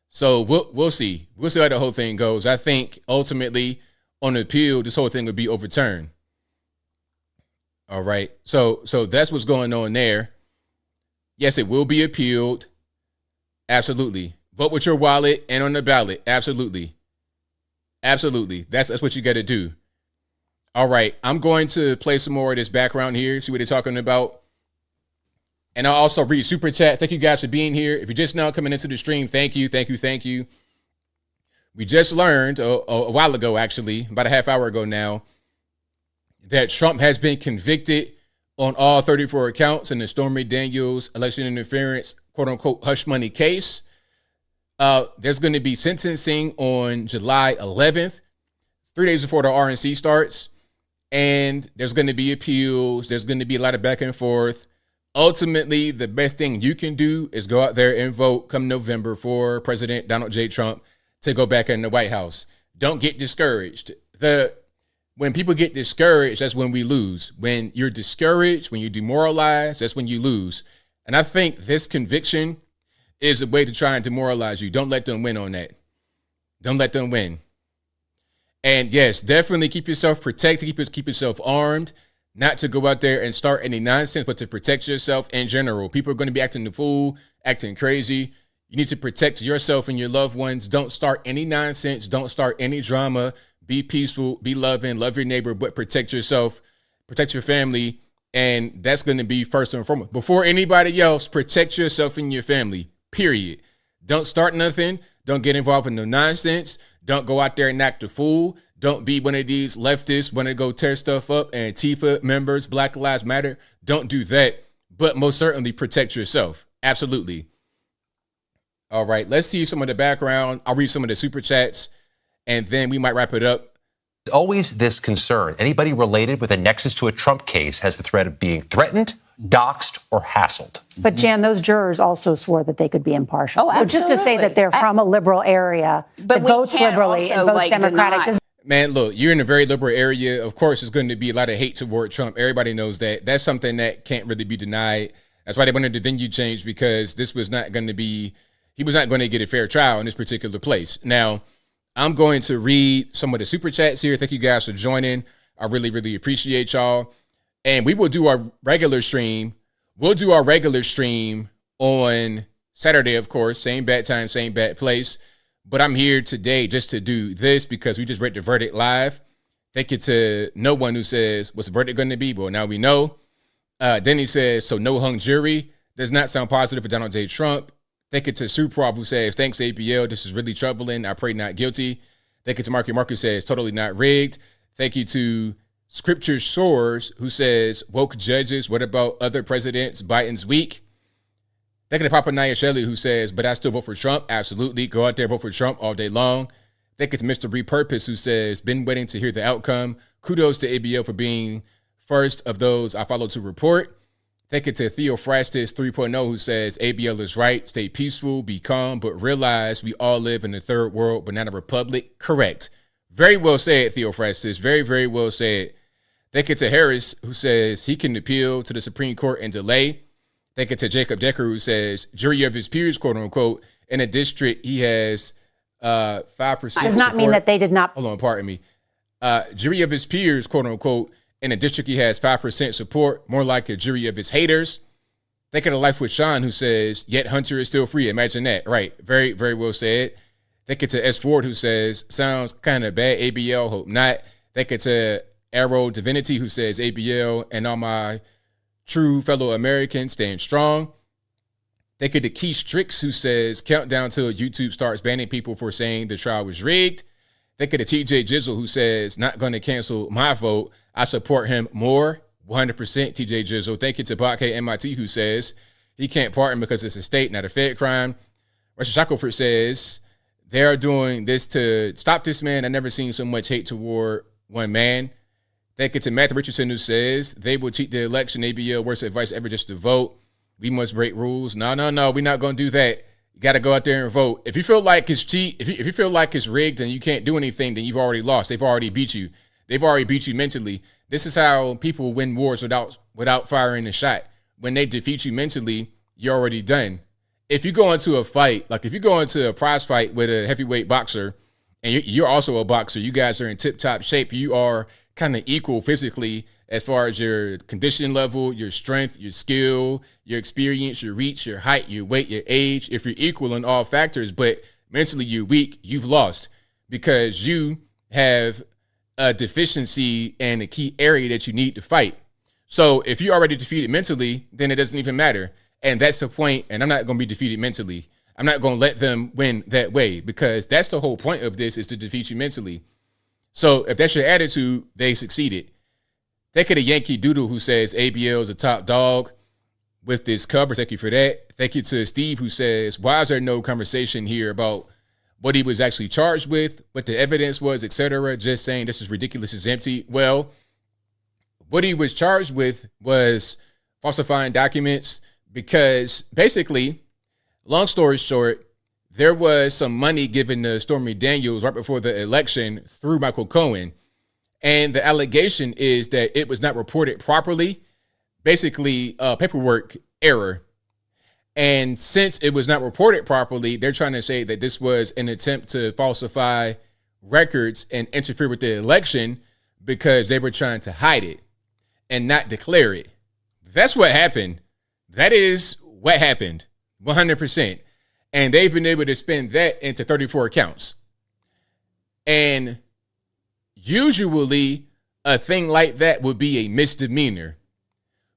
So we'll see. We'll see how the whole thing goes. I think ultimately on appeal, this whole thing would be overturned. All right. So that's what's going on there. Yes, it will be appealed. Absolutely. Vote with your wallet and on the ballot. Absolutely. Absolutely. That's what you got to do. All right. I'm going to play some more of this background here, see what they're talking about. And I'll also read super chat. Thank you guys for being here. If you're just now coming into the stream, thank you. Thank you. Thank you. We just learned a while ago, actually, about a half hour ago now, that Trump has been convicted on all 34 counts in the Stormy Daniels election interference, quote unquote, hush money case. There's going to be sentencing on July 11th, 3 days before the RNC starts. And there's going to be appeals. There's going to be a lot of back and forth. Ultimately, the best thing you can do is go out there and vote come November for President Donald J. Trump to go back in the White House. Don't get discouraged. When people get discouraged, that's when we lose. When you're discouraged, when you're demoralized, that's when you lose. And I think this conviction is a way to try and demoralize you. Don't let them win on that. Don't let them win. And yes, definitely keep yourself protected, keep yourself armed, not to go out there and start any nonsense, but to protect yourself in general. People are going to be acting the fool, acting crazy. You need to protect yourself and your loved ones. Don't start any nonsense. Don't start any drama. Be peaceful, be loving, love your neighbor, but protect yourself, protect your family. And that's going to be first and foremost. Before anybody else, protect yourself and your family, period. Don't start nothing. Don't get involved in no nonsense. Don't go out there and act a fool. Don't be one of these leftists want to go tear stuff up. Antifa members, Black Lives Matter. Don't do that. But most certainly protect yourself. Absolutely. All right. Let's see some of the background. I'll read some of the super chats and then we might wrap it up. Always this concern. Anybody related with a nexus to a Trump case has the threat of being threatened, doxxed, or hassled. But Jan, those jurors also swore that they could be impartial. Oh, so just to say that they're from a liberal area, that votes liberally and votes Democratic. Man, look, you're in a very liberal area. Of course, there's going to be a lot of hate toward Trump. Everybody knows that. That's something that can't really be denied. That's why they wanted the venue change, because this was not going to be, he was not going to get a fair trial in this particular place. Now, I'm going to read some of the super chats here. Thank you guys for joining. I really, really appreciate y'all. And we will do our regular stream. We'll do our regular stream on Saturday, of course. Same bat time, same bat place. But I'm here today just to do this because we just read the verdict live. Thank you to no one who says, what's the verdict going to be? Well, now we know. Denny says, so no hung jury. Does not sound positive for Donald J. Trump. Thank you to Suprov who says, thanks ABL. This is really troubling. I pray not guilty. Thank you to Marky Mark who says, totally not rigged. Thank you to Scripture Soars who says, woke judges. What about other presidents? Biden's weak. Thank you to Papa Naya Shelley who says, but I still vote for Trump. Absolutely. Go out there, vote for Trump all day long. Thank you to Mr. Repurpose who says, been waiting to hear the outcome. Kudos to ABL for being first of those I follow to report. Thank you to Theophrastus 3.0 who says, ABL is right. Stay peaceful, be calm, but realize we all live in the third world, banana republic. Correct. Very well said, Theophrastus. Very, very well said. Thank you to Harris who says he can appeal to the Supreme Court and delay. Thank you to Jacob Decker who says, jury of his peers, quote unquote, in a district he has 5%. Does not mean that they did not. Hold on, pardon me. Jury of his peers, quote unquote, in a district he has 5% support, more like a jury of his haters. Thank you to Life with Sean who says, yet Hunter is still free. Imagine that. Right. Very, very well said. Thank you to S. Ford who says, sounds kind of bad. ABL, hope not. Thank you to Arrow Divinity who says, ABL and all my true fellow Americans staying strong. Thank you to Keith Strix who says, countdown till YouTube starts banning people for saying the trial was rigged. Thank you to TJ Jizzle who says, not going to cancel my vote. I support him more, 100%. TJ Jizzle. Thank you to Podcast MIT, who says he can't pardon because it's a state, not a Fed crime. Russia Shackelford says they are doing this to stop this man. I've never seen so much hate toward one man. Thank you to Matthew Richardson, who says they will cheat the election. ABL, worst advice ever, just to vote. We must break rules. No, we're not going to do that. You got to go out there and vote. If you feel like it's cheat, if you feel like it's rigged and you can't do anything, then you've already lost. They've already beat you. They've already beat you mentally. This is how people win wars without firing a shot. When they defeat you mentally, you're already done. If you go into a fight, like if you go into a prize fight with a heavyweight boxer, and you're also a boxer, you guys are in tip-top shape. You are kind of equal physically as far as your conditioning level, your strength, your skill, your experience, your reach, your height, your weight, your age. If you're equal in all factors, but mentally you're weak, you've lost because you have a deficiency in a key area that you need to fight. So if you're already defeated mentally, then it doesn't even matter. And that's the point. And I'm not going to be defeated mentally. I'm not going to let them win that way because that's the whole point of this, is to defeat you mentally. So if that's your attitude, they succeeded. Thank you to Yankee Doodle, who says ABL is a top dog with this cover. Thank you for that. Thank you to Steve, who says, why is there no conversation here about what he was actually charged with, what the evidence was, etc.? Just saying this is ridiculous, is empty. Well, what he was charged with was falsifying documents because basically, long story short, there was some money given to Stormy Daniels right before the election through Michael Cohen. And the allegation is that it was not reported properly, basically paperwork error. And since it was not reported properly, they're trying to say that this was an attempt to falsify records and interfere with the election because they were trying to hide it and not declare it. That's what happened. That is what happened, 100%. And they've been able to spin that into 34 counts. And usually a thing like that would be a misdemeanor,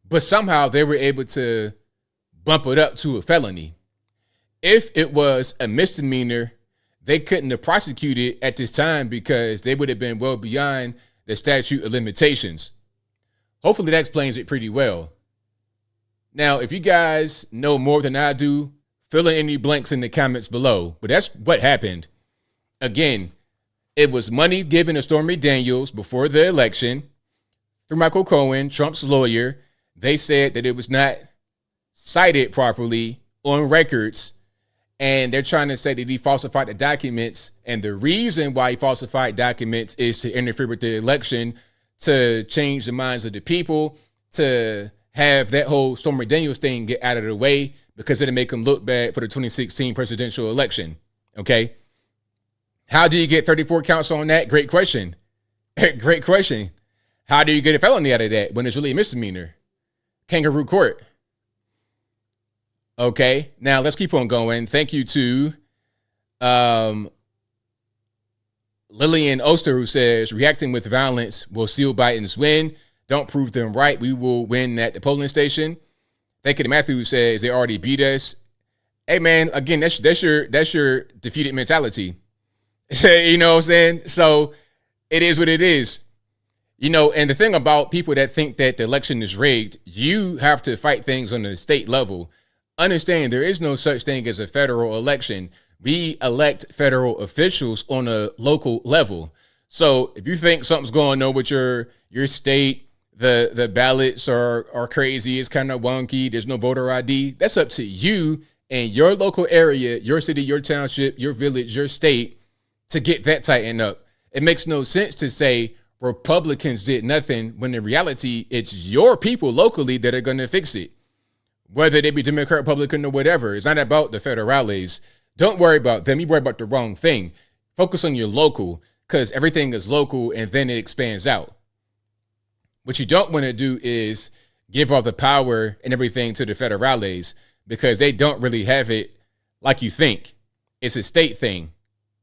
but somehow they were able to bump it up to a felony. If it was a misdemeanor, they couldn't have prosecuted at this time because they would have been well beyond the statute of limitations. Hopefully that explains it pretty well. Now, if you guys know more than I do, fill in any blanks in the comments below. But that's what happened. Again, it was money given to Stormy Daniels before the election through Michael Cohen, Trump's lawyer. They said that it was not cited properly on records, and they're trying to say that he falsified the documents. And the reason why he falsified documents is to interfere with the election, to change the minds of the people, to have that whole Stormy Daniels thing get out of the way because it'll make them look bad for the 2016 presidential election. Okay. How do you get 34 counts on that? Great question. Great question. How do you get a felony out of that when it's really a misdemeanor? Kangaroo court. Okay. Now let's keep on going. Thank you to Lillian Oster, who says reacting with violence will seal Biden's win. Don't prove them right. We will win at the polling station. Thank you to Matthew, who says they already beat us. Hey man, again, that's your defeated mentality. You know what I'm saying? So it is what it is. You know, and the thing about people that think that the election is rigged, you have to fight things on the state level. Understand there is no such thing as a federal election. We elect federal officials on a local level. So if you think something's going on with your state, the ballots are crazy, it's kind of wonky, there's no voter ID, that's up to you and your local area, your city, your township, your village, your state to get that tightened up. It makes no sense to say Republicans did nothing when in reality, it's your people locally that are going to fix it. Whether they be Democrat, Republican, or whatever. It's not about the federales. Don't worry about them. You worry about the wrong thing. Focus on your local, because everything is local and then it expands out. What you don't want to do is give all the power and everything to the federales because they don't really have it like you think. It's a state thing.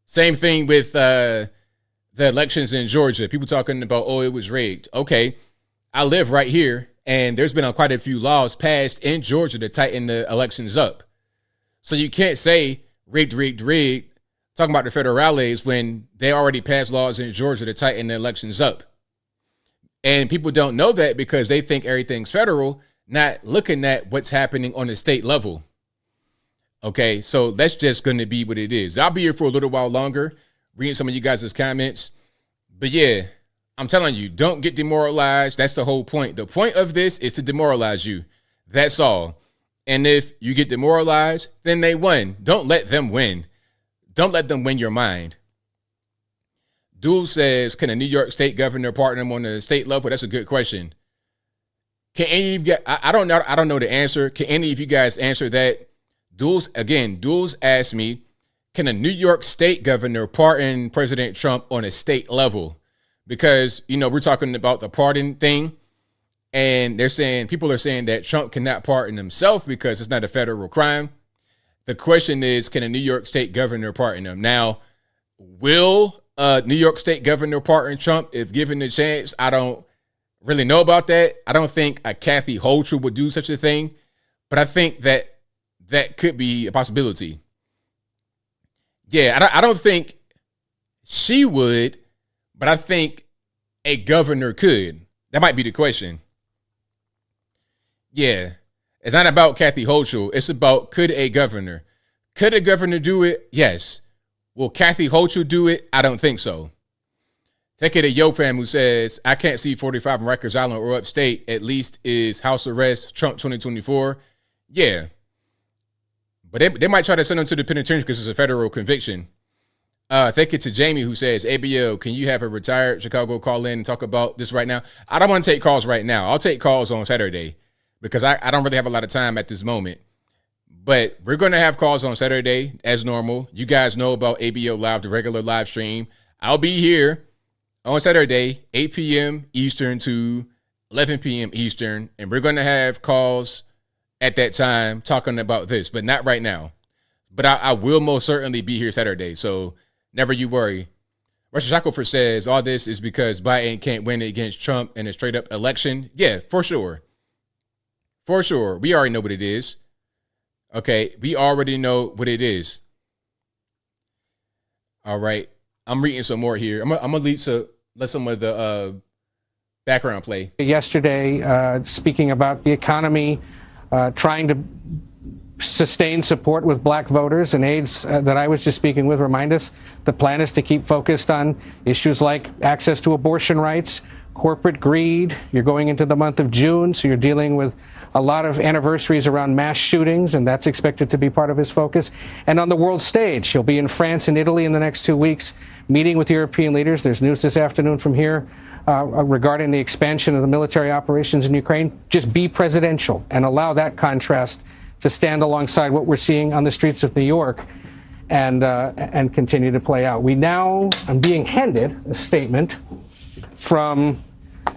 Same thing with the elections in Georgia. People talking about, oh, it was rigged. Okay, I live right here, and there's been quite a few laws passed in Georgia to tighten the elections up. So you can't say rigged, talking about the federales when they already passed laws in Georgia to tighten the elections up. And people don't know that because they think everything's federal, not looking at what's happening on the state level. Okay, so that's just going to be what it is. I'll be here for a little while longer, reading some of you guys' comments. But yeah, I'm telling you, don't get demoralized. That's the whole point. The point of this is to demoralize you. That's all. And if you get demoralized, then they won. Don't let them win. Don't let them win your mind. Duel says, can a New York State governor pardon him on the state level? That's a good question. Can any of you guys, I don't know the answer. Can any of you guys answer that? Duels asked me, can a New York State governor pardon President Trump on a state level? Because, we're talking about the pardon thing. And people are saying that Trump cannot pardon himself because it's not a federal crime. The question is, can a New York State governor pardon him? Now, will a New York State governor pardon Trump if given the chance? I don't really know about that. I don't think a Kathy Hochul would do such a thing, but I think that could be a possibility. Yeah, I don't think she would, but I think a governor could. That might be the question. Yeah, it's not about Kathy Hochul. It's about, could a governor? Could a governor do it? Yes. Will Kathy Hochul do it? I don't think so. Take it to Yo Fam, who says, I can't see 45 on Rikers Island or upstate. At least is house arrest, Trump 2024. Yeah. But they might try to send him to the penitentiary because it's a federal conviction. Thank it to Jamie, who says, ABL, can you have a retired Chicago call in and talk about this right now? I don't want to take calls right now. I'll take calls on Saturday because I don't really have a lot of time at this moment. But we're going to have calls on Saturday as normal. You guys know about ABL Live, the regular live stream. I'll be here on Saturday, 8 p.m. Eastern to 11 p.m. Eastern. And we're going to have calls at that time talking about this, but not right now. But I will most certainly be here Saturday. So never you worry. Russia Shackelford says all this is because Biden can't win against Trump in a straight up election. Yeah, for sure. For sure. We already know what it is. Okay, we already know what it is. All right, I'm reading some more here. I'm gonna let some of the background play. Yesterday, speaking about the economy, trying to sustain support with black voters and aides that I was just speaking with remind us the plan is to keep focused on issues like access to abortion rights, corporate greed. You're going into the month of June, so you're dealing with a lot of anniversaries around mass shootings, and that's expected to be part of his focus. And on the world stage, he'll be in France and Italy in the next 2 weeks, meeting with European leaders. There's news this afternoon from here regarding the expansion of the military operations in Ukraine. Just be presidential and allow that contrast to stand alongside what we're seeing on the streets of New York and continue to play out. I'm being handed a statement from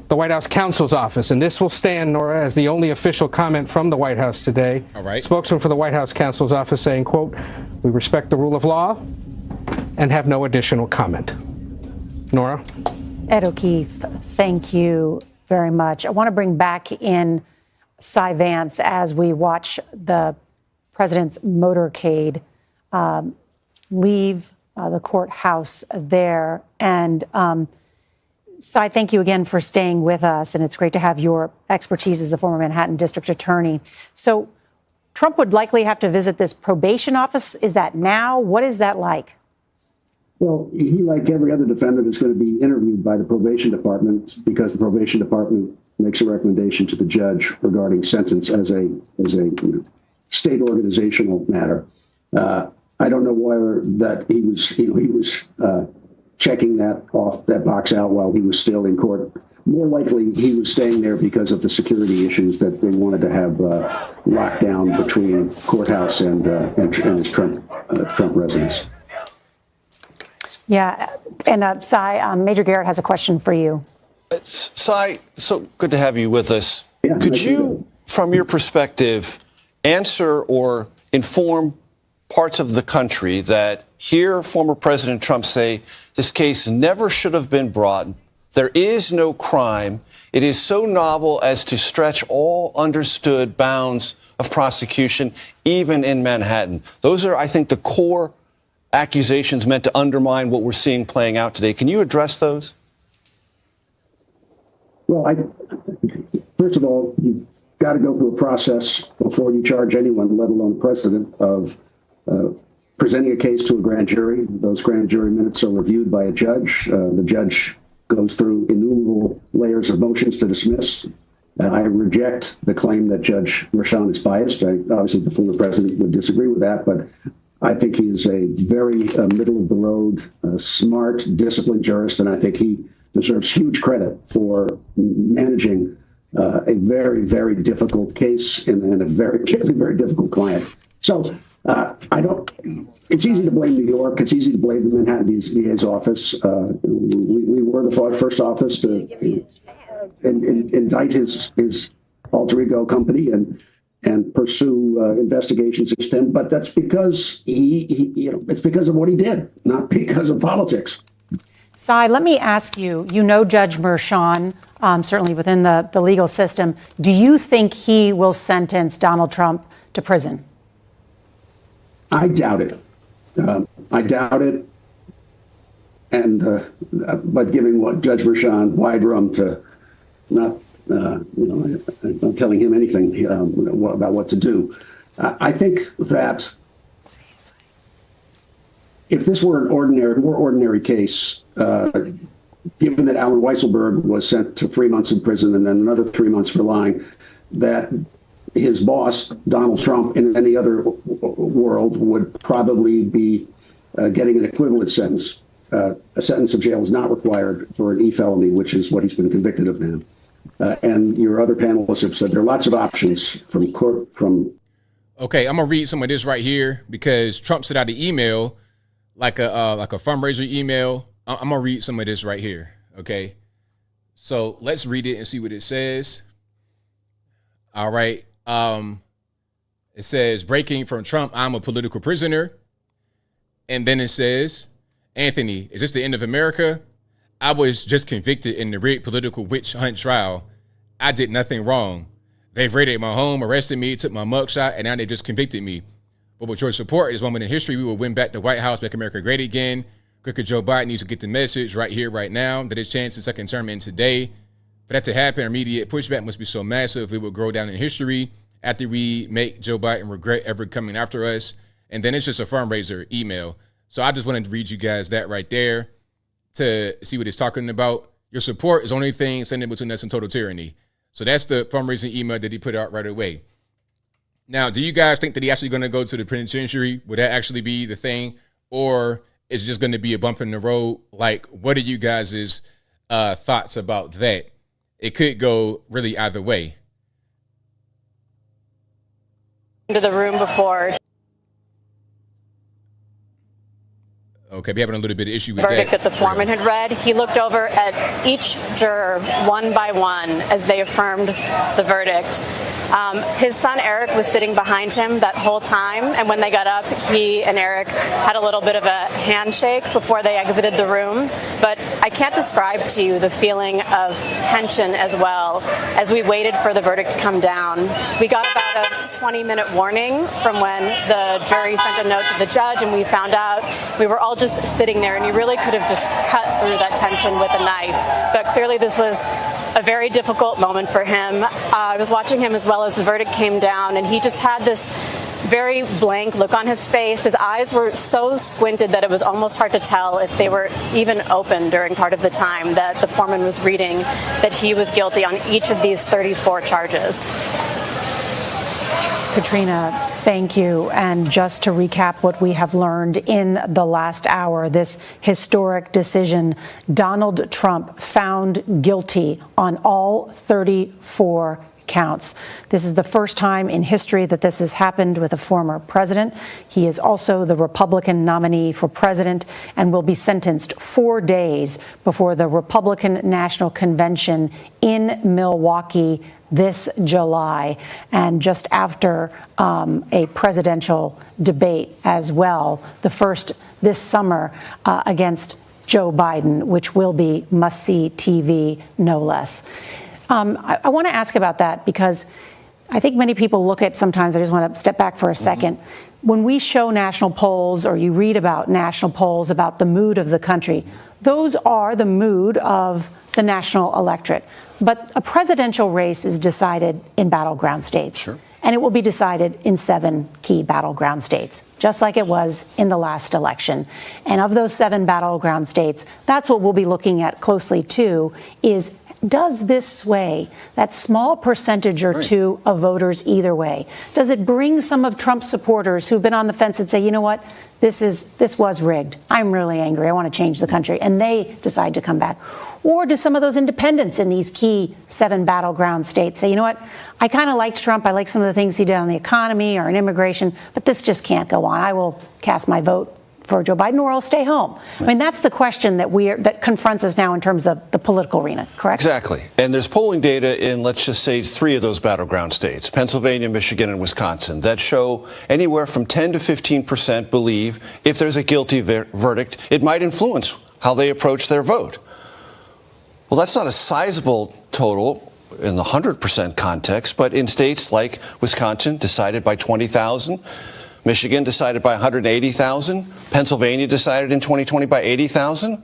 the White House counsel's office, and this will stand, Nora, as the only official comment from the White House today. All right. Spokesman for the White House counsel's office saying, quote, we respect the rule of law and have no additional comment. Nora? Ed O'Keefe, thank you very much. I want to bring back in Cy Vance as we watch the president's motorcade leave the courthouse there. And Cy, thank you again for staying with us, and it's great to have your expertise as the former Manhattan District Attorney. So Trump would likely have to visit this probation office. Is that now? What is that like? Well, he, like every other defendant, is going to be interviewed by the probation department because the probation department makes a recommendation to the judge regarding sentence as a state organizational matter. I don't know whether that he was checking that box out while he was still in court. More likely, he was staying there because of the security issues that they wanted to have locked down between courthouse and his Trump residence. Yeah, and Cy, Major Garrett has a question for you. Cy, so good to have you with us. Yeah, could you, from your perspective, answer or inform parts of the country that hear former President Trump say this case never should have been brought? There is no crime. It is so novel as to stretch all understood bounds of prosecution, even in Manhattan. Those are, I think, the core accusations meant to undermine what we're seeing playing out today. Can you address those? Well, first of all, you've got to go through a process before you charge anyone, let alone the president, of presenting a case to a grand jury. Those grand jury minutes are reviewed by a judge. The judge goes through innumerable layers of motions to dismiss. I reject the claim that Judge Merchan is biased. Obviously, the former president would disagree with that, but I think he is a very middle-of-the-road, smart, disciplined jurist, and I think he deserves huge credit for managing a very, very difficult case and a very, very difficult client. So it's easy to blame New York. It's easy to blame the Manhattan DA's office. We were the first office to indict his alter ego company and pursue investigations against him. But that's because it's because of what he did, not because of politics. Cy, let me ask you, Judge Merchan, certainly within the legal system, do you think he will sentence Donald Trump to prison? I doubt it. I doubt it. And but giving Judge Merchan wide room to not, not telling him anything about what to do. I think that if this were an more ordinary case, given that Alan Weisselberg was sent to 3 months in prison and then another 3 months for lying, that his boss, Donald Trump, in any other world would probably be getting an equivalent sentence. A sentence of jail is not required for an e-felony, which is what he's been convicted of now. And your other panelists have said there are lots of options from court. Okay, I'm gonna read some of this right here because Trump sent out an email, like a fundraiser email. I'm gonna read some of this right here. Okay, so let's read it and see what it says. All right. It says, breaking from Trump, I'm a political prisoner. And then it says, Anthony, is this the end of America? I was just convicted in the rigged political witch hunt trial. I did nothing wrong. They've raided my home, arrested me, took my mugshot, and now they just convicted me. But with your support, this moment in history, we will win back the White House, make America great again. Crooked Joe Biden needs to get the message right here, right now, that his chance in second term ends today. For that to happen, immediate pushback must be so massive, it will go down in history after we make Joe Biden regret ever coming after us. And then it's just a fundraiser email. So I just wanted to read you guys that right there to see what it's talking about. Your support is the only thing standing between us and total tyranny. So that's the fundraising email that he put out right away. Now, do you guys think that he's actually going to go to the penitentiary? Would that actually be the thing? Or is it just going to be a bump in the road? Like, what are you guys' thoughts about that? It could go really either way. Into the room before. Okay, we're having a little bit of issue with verdict that the foreman had read. He looked over at each juror one by one as they affirmed the verdict. His son Eric was sitting behind him that whole time, and when they got up, he and Eric had a little bit of a handshake before they exited the room. But I can't describe to you the feeling of tension as well as we waited for the verdict to come down. We got about a 20-minute warning from when the jury sent a note to the judge, and we found out. We were all just sitting there, and you really could have just cut through that tension with a knife. But clearly this was a very difficult moment for him. I was watching him as well as the verdict came down, and he just had this very blank look on his face. His eyes were so squinted that it was almost hard to tell if they were even open during part of the time that the foreman was reading that he was guilty on each of these 34 charges. Katrina, thank you. And just to recap what we have learned in the last hour, this historic decision, Donald Trump found guilty on all 34 counts. This is the first time in history that this has happened with a former president. He is also the Republican nominee for president and will be sentenced 4 days before the Republican National Convention in Milwaukee this July, and just after a presidential debate as well, the first this summer against Joe Biden, which will be must-see TV, no less. I want to ask about that because I think many people look at sometimes, I just want to step back for a second. When we show national polls or you read about national polls about the mood of the country, those are the mood of the national electorate. But a presidential race is decided in battleground states. Sure. And it will be decided in 7 key battleground states, just like it was in the last election. And of those 7 battleground states, that's what we'll be looking at closely too, is does this sway that small percentage or two of voters either way? Does it bring some of Trump's supporters who've been on the fence and say, you know what, this was rigged. I'm really angry. I want to change the country. And they decide to come back. Or do some of those independents in these key 7 battleground states say, you know what, I kind of liked Trump. I like some of the things he did on the economy or in immigration, but this just can't go on. I will cast my vote for Joe Biden, or I'll stay home. I mean, that's the question that confronts us now in terms of the political arena, correct? Exactly. And there's polling data in, let's just say, 3 of those battleground states, Pennsylvania, Michigan, and Wisconsin, that show anywhere from 10 to 15% believe if there's a guilty verdict, it might influence how they approach their vote. Well, that's not a sizable total in the 100% context, but in states like Wisconsin, decided by 20,000, Michigan decided by 180,000, Pennsylvania decided in 2020 by 80,000.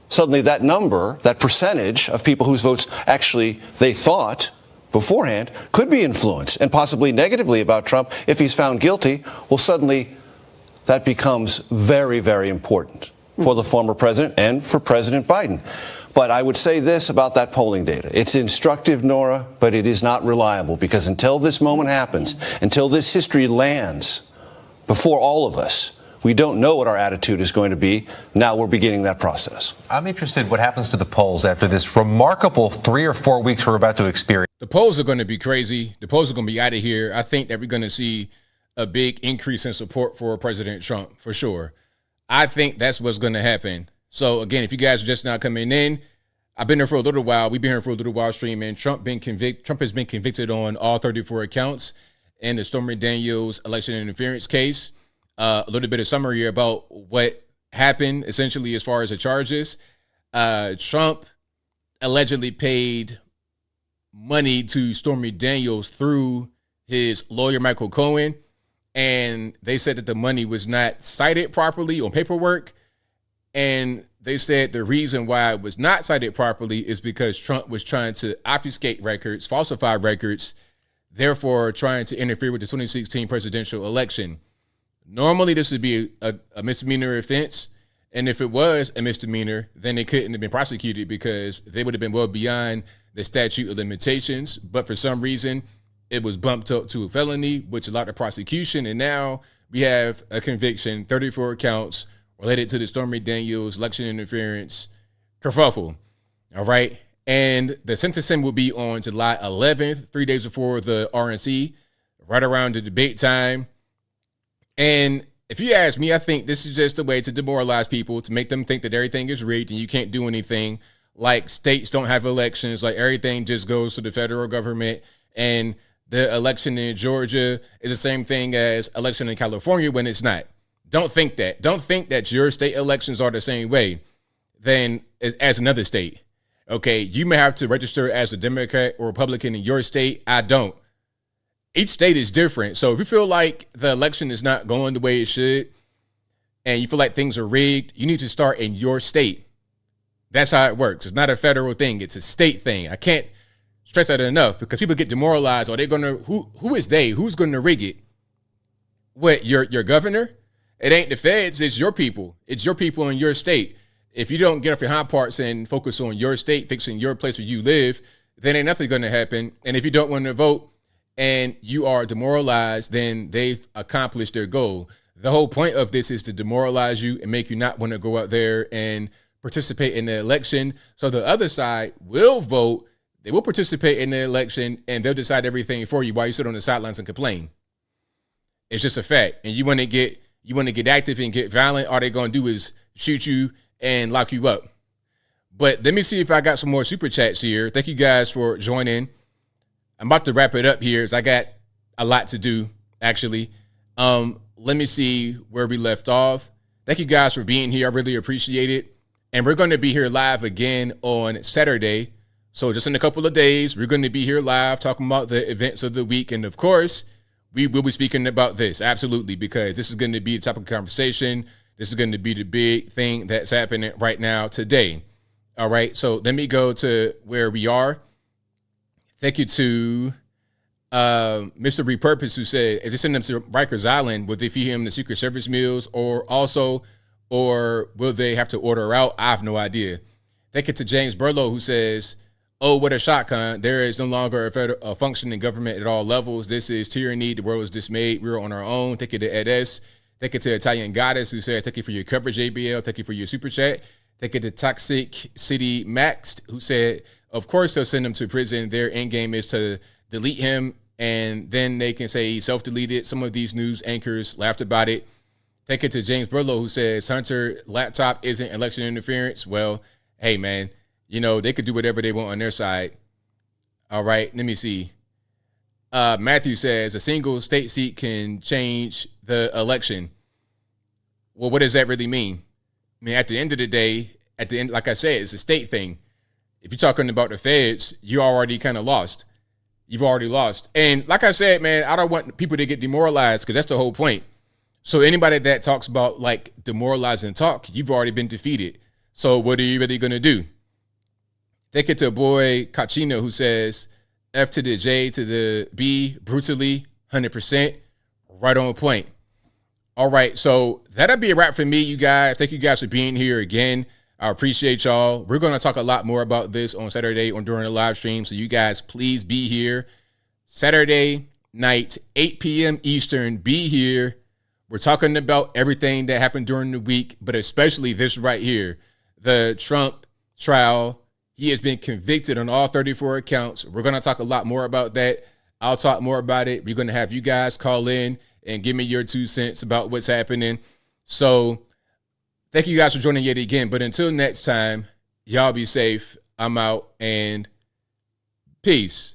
Suddenly that number, that percentage of people whose votes actually they thought beforehand could be influenced and possibly negatively about Trump if he's found guilty. Well, suddenly that becomes very, very important for the former president and for President Biden. But I would say this about that polling data. It's instructive, Nora, but it is not reliable, because until this moment happens, until this history lands before all of us, we don't know what our attitude is going to be. Now we're beginning that process. I'm interested what happens to the polls after this remarkable 3 or 4 weeks we're about to experience. The polls are going to be crazy. The polls are going to be out of here. I think that we're going to see a big increase in support for President Trump, for sure. I think that's what's going to happen. So, again, if you guys are just now coming in, I've been here for a little while. We've been here for a little while streaming. Trump has been convicted on all 34 accounts in the Stormy Daniels election interference case. A little bit of summary about what happened, essentially, as far as the charges. Trump allegedly paid money to Stormy Daniels through his lawyer, Michael Cohen, and they said that the money was not cited properly on paperwork. And they said the reason why it was not cited properly is because Trump was trying to obfuscate records, falsify records, therefore trying to interfere with the 2016 presidential election. Normally, this would be a misdemeanor offense. And if it was a misdemeanor, then it couldn't have been prosecuted because they would have been well beyond the statute of limitations. But for some reason, it was bumped up to a felony, which allowed the prosecution. And now we have a conviction, 34 counts, related to the Stormy Daniels election interference kerfuffle. All right. And the sentencing will be on July 11th, 3 days before the RNC, right around the debate time. And if you ask me, I think this is just a way to demoralize people, to make them think that everything is rigged and you can't do anything. Like states don't have elections, like everything just goes to the federal government. And the election in Georgia is the same thing as election in California when it's not. Don't think that. Don't think that your state elections are the same way than as another state. Okay, you may have to register as a Democrat or Republican in your state. I don't. Each state is different. So if you feel like the election is not going the way it should and you feel like things are rigged, you need to start in your state. That's how it works. It's not a federal thing. It's a state thing. I can't stress that enough because people get demoralized. Are they going to, who is they? Who's going to rig it? What, your governor? It ain't the feds, it's your people. It's your people in your state. If you don't get off your hind parts and focus on your state, fixing your place where you live, then ain't nothing going to happen. And if you don't want to vote and you are demoralized, then they've accomplished their goal. The whole point of this is to demoralize you and make you not want to go out there and participate in the election. So the other side will vote, they will participate in the election, and they'll decide everything for you while you sit on the sidelines and complain. It's just a fact. And you want to get active and get violent, all they're going to do is shoot you and lock you up. But let me see if I got some more super chats here. Thank you guys for joining. I'm about to wrap it up here as I got a lot to do, actually. Let me see where we left off. Thank you guys for being here. I really appreciate it. And we're going to be here live again on Saturday. So just in a couple of days, we're going to be here live talking about the events of the week. And, of course, we will be speaking about this, absolutely, because this is going to be a topic of conversation. This is going to be the big thing that's happening right now today. All right. So let me go to where we are. Thank you to Mr. Repurpose, who said, if they send them to Rikers Island, will they feed him the Secret Service meals or will they have to order out? I have no idea. Thank you to James Burlow, who says, oh, what a shotgun. There is no longer a functioning government at all levels. This is tyranny. The world is dismayed. We're on our own. Thank you to Ed S. Thank you to Italian Goddess, who said, thank you for your coverage, ABL. Thank you for your super chat. Thank you to Toxic City Max, who said, of course they'll send him to prison. Their end game is to delete him, and then they can say he self-deleted. Some of these news anchors laughed about it. Thank you to James Burlow, who says Hunter laptop isn't election interference. Well, hey, man, you know, they could do whatever they want on their side. All right, let me see. Matthew says a single state seat can change the election. Well, what does that really mean? I mean, at the end of the day, like I said, it's a state thing. If you're talking about the feds, you already kind of lost. You've already lost. And like I said, man, I don't want people to get demoralized because that's the whole point. So anybody that talks about like demoralizing talk, you've already been defeated. So what are you really going to do? Thank you to a boy, Cachino, who says F to the J to the B, brutally, 100%, right on point. All right, so that'll be a wrap for me, you guys. Thank you guys for being here again. I appreciate y'all. We're going to talk a lot more about this on Saturday or during the live stream, so you guys please be here. Saturday night, 8 p.m. Eastern, be here. We're talking about everything that happened during the week, but especially this right here, the Trump trial. He has been convicted on all 34 accounts. We're going to talk a lot more about that. I'll talk more about it. We're going to have you guys call in and give me your 2 cents about what's happening. So thank you guys for joining yet again. But until next time, y'all be safe. I'm out and peace.